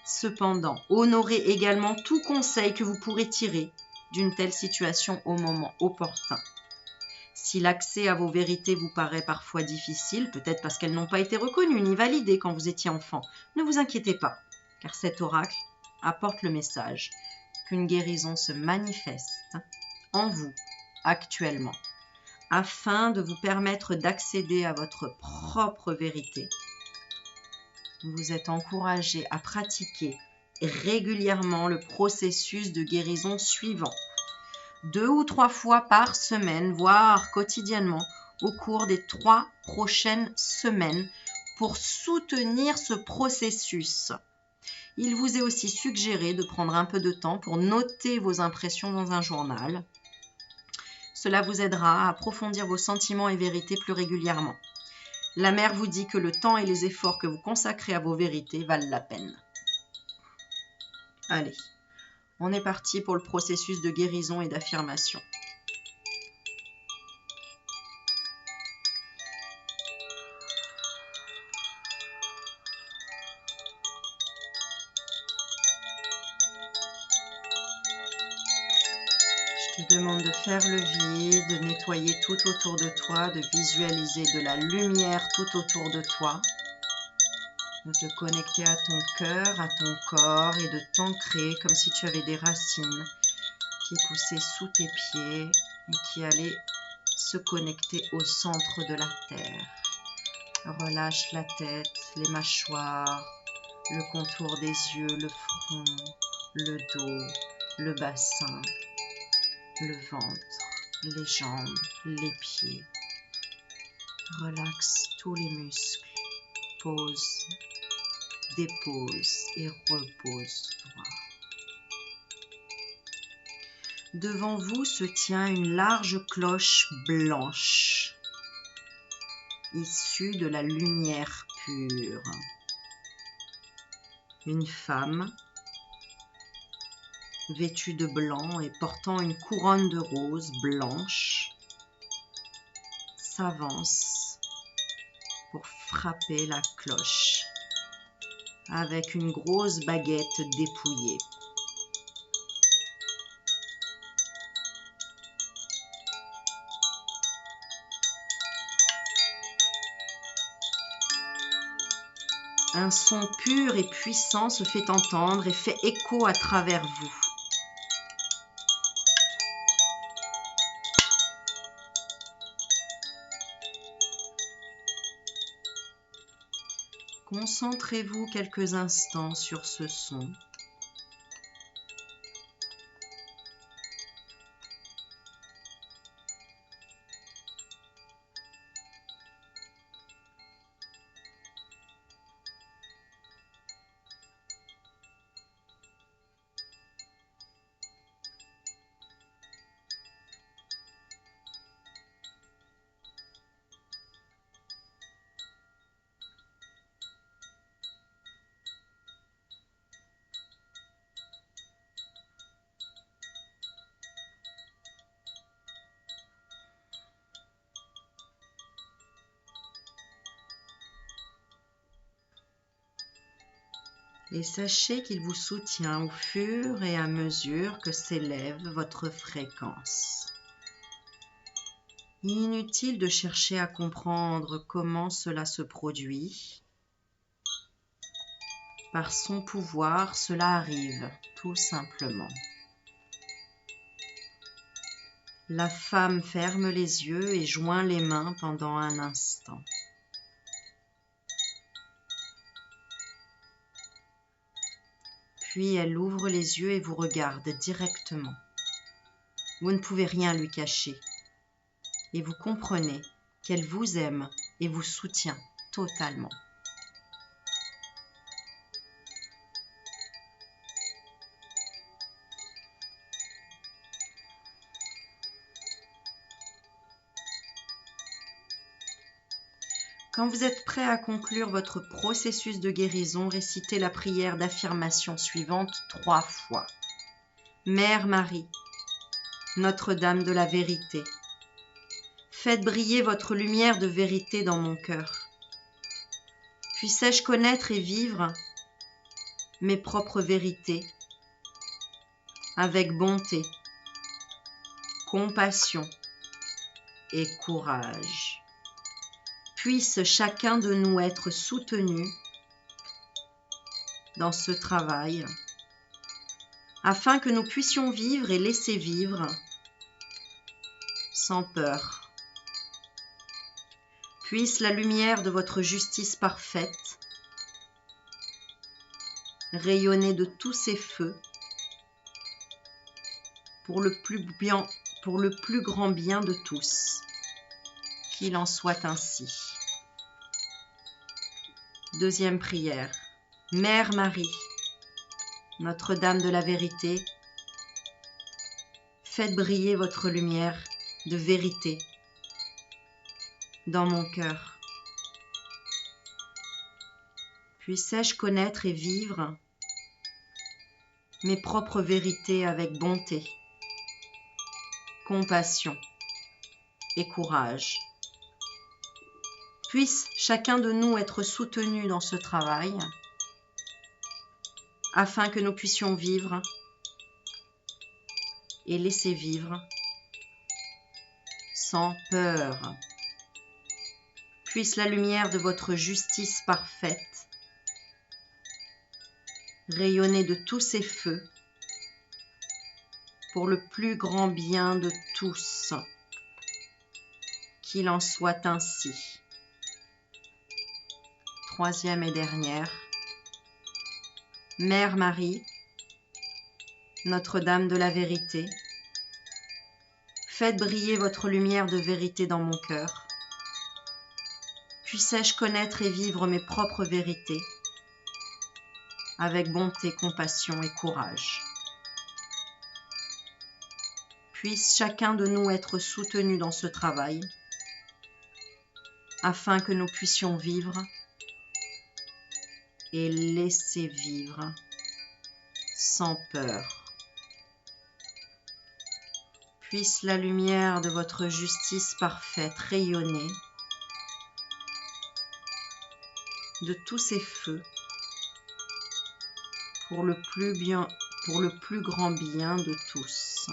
Cependant, honorez également tout conseil que vous pourrez tirer d'une telle situation au moment opportun. Si l'accès à vos vérités vous paraît parfois difficile, peut-être parce qu'elles n'ont pas été reconnues ni validées quand vous étiez enfant, ne vous inquiétez pas, car cet oracle apporte le message qu'une guérison se manifeste en vous actuellement, afin de vous permettre d'accéder à votre propre vérité. Vous êtes encouragé à pratiquer régulièrement le processus de guérison suivant, 2 ou 3 fois par semaine, voire quotidiennement, au cours des 3 prochaines semaines pour soutenir ce processus. Il vous est aussi suggéré de prendre un peu de temps pour noter vos impressions dans un journal. Cela vous aidera à approfondir vos sentiments et vérités plus régulièrement. La mère vous dit que le temps et les efforts que vous consacrez à vos vérités valent la peine. Allez, on est parti pour le processus de guérison et d'affirmation. Je te demande de faire le vide, de nettoyer tout autour de toi, de visualiser de la lumière tout autour de toi, de te connecter à ton cœur, à ton corps et de t'ancrer comme si tu avais des racines qui poussaient sous tes pieds et qui allaient se connecter au centre de la terre. Relâche la tête, les mâchoires, le contour des yeux, le front, le dos, le bassin, le ventre, les jambes, les pieds. Relaxe tous les muscles. Pose, dépose et repose droit. Devant vous se tient une large cloche blanche, issue de la lumière pure. Une femme, vêtue de blanc et portant une couronne de roses blanches, s'avance pour frapper la cloche avec une grosse baguette dépouillée. Un son pur et puissant se fait entendre et fait écho à travers vous. Concentrez-vous quelques instants sur ce son. Et sachez qu'il vous soutient au fur et à mesure que s'élève votre fréquence. Inutile de chercher à comprendre comment cela se produit. Par son pouvoir, cela arrive, tout simplement. La femme ferme les yeux et joint les mains pendant un instant. Puis elle ouvre les yeux et vous regarde directement. Vous ne pouvez rien lui cacher. Et vous comprenez qu'elle vous aime et vous soutient totalement. Quand vous êtes prêt à conclure votre processus de guérison, récitez la prière d'affirmation suivante 3 fois. Mère Marie, Notre-Dame de la vérité, faites briller votre lumière de vérité dans mon cœur. Puissais-je connaître et vivre mes propres vérités avec bonté, compassion et courage. Puisse chacun de nous être soutenu dans ce travail, afin que nous puissions vivre et laisser vivre sans peur. Puisse la lumière de votre justice parfaite rayonner de tous ses feux pour le plus grand bien de tous. Qu'il en soit ainsi. Deuxième prière. Mère Marie, Notre-Dame de la vérité, faites briller votre lumière de vérité dans mon cœur. Puissais-je connaître et vivre mes propres vérités avec bonté, compassion et courage. Puisse chacun de nous être soutenu dans ce travail afin que nous puissions vivre et laisser vivre sans peur. Puisse la lumière de votre justice parfaite rayonner de tous ses feux pour le plus grand bien de tous. Qu'il en soit ainsi. Troisième et dernière. Mère Marie, Notre-Dame de la vérité, faites briller votre lumière de vérité dans mon cœur. Puissais-je connaître et vivre mes propres vérités avec bonté, compassion et courage. Puisse chacun de nous être soutenu dans ce travail afin que nous puissions vivre et laisser vivre sans peur. Puisse la lumière de votre justice parfaite rayonner de tous ces feux pour le plus grand bien de tous.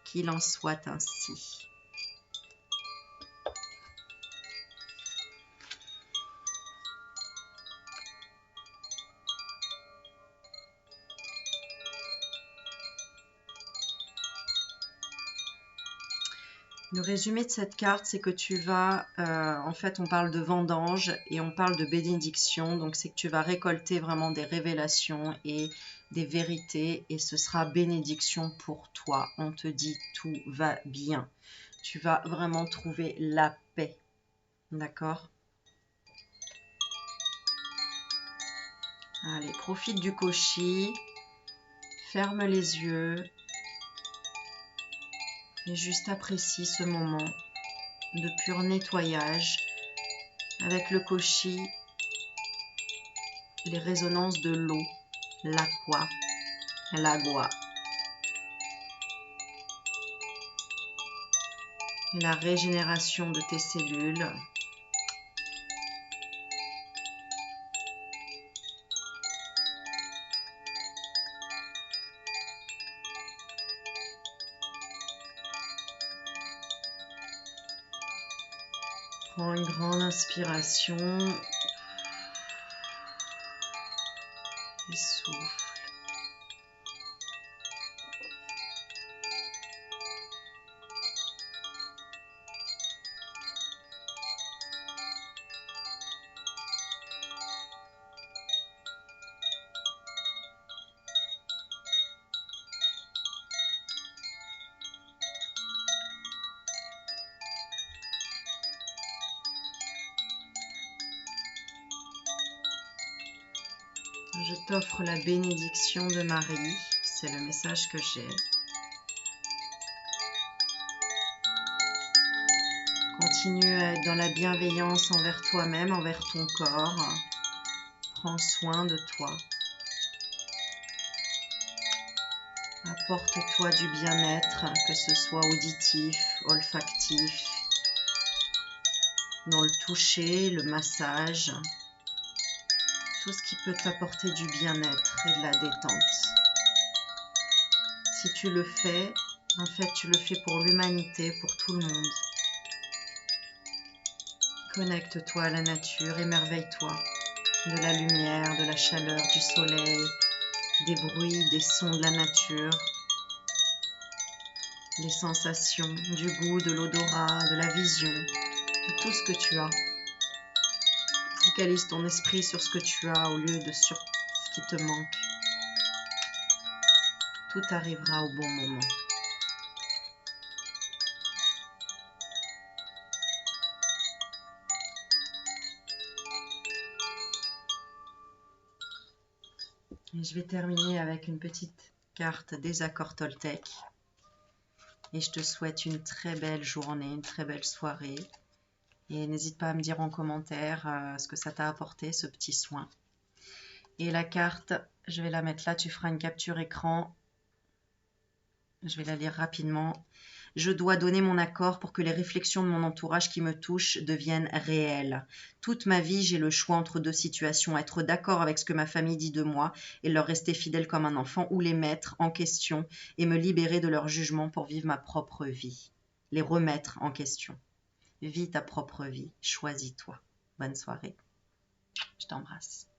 Qu'il en soit ainsi. Le résumé de cette carte, c'est que tu vas, en fait, on parle de vendange et on parle de bénédiction. Donc, c'est que tu vas récolter vraiment des révélations et des vérités et ce sera bénédiction pour toi. On te dit tout va bien. Tu vas vraiment trouver la paix. D'accord? Allez, profite du koshi. Ferme les yeux. Et juste apprécie ce moment de pur nettoyage avec le koshi, les résonances de l'eau, l'aqua, l'agua, la régénération de tes cellules. Prends une grande inspiration et souffle. Je t'offre la bénédiction de Marie, c'est le message que j'ai. Continue à être dans la bienveillance envers toi-même, envers ton corps. Prends soin de toi. Apporte-toi du bien-être, que ce soit auditif, olfactif, dans le toucher, le massage. Tout ce qui peut t'apporter du bien-être et de la détente. Si tu le fais, en fait, tu le fais pour l'humanité, pour tout le monde. Connecte-toi à la nature, émerveille-toi de la lumière, de la chaleur, du soleil, des bruits, des sons de la nature, des sensations, du goût, de l'odorat, de la vision, de tout ce que tu as. Focalise ton esprit sur ce que tu as au lieu de sur ce qui te manque. Tout arrivera au bon moment. Et je vais terminer avec une petite carte des accords Toltec. Et je te souhaite une très belle journée, une très belle soirée. Et n'hésite pas à me dire en commentaire ce que ça t'a apporté, ce petit soin. Et la carte, je vais la mettre là, tu feras une capture écran. Je vais la lire rapidement. Je dois donner mon accord pour que les réflexions de mon entourage qui me touchent deviennent réelles. Toute ma vie, j'ai le choix entre deux situations, être d'accord avec ce que ma famille dit de moi et leur rester fidèle comme un enfant, ou les mettre en question et me libérer de leur jugement pour vivre ma propre vie. Les remettre en question. Vis ta propre vie, choisis-toi. Bonne soirée. Je t'embrasse.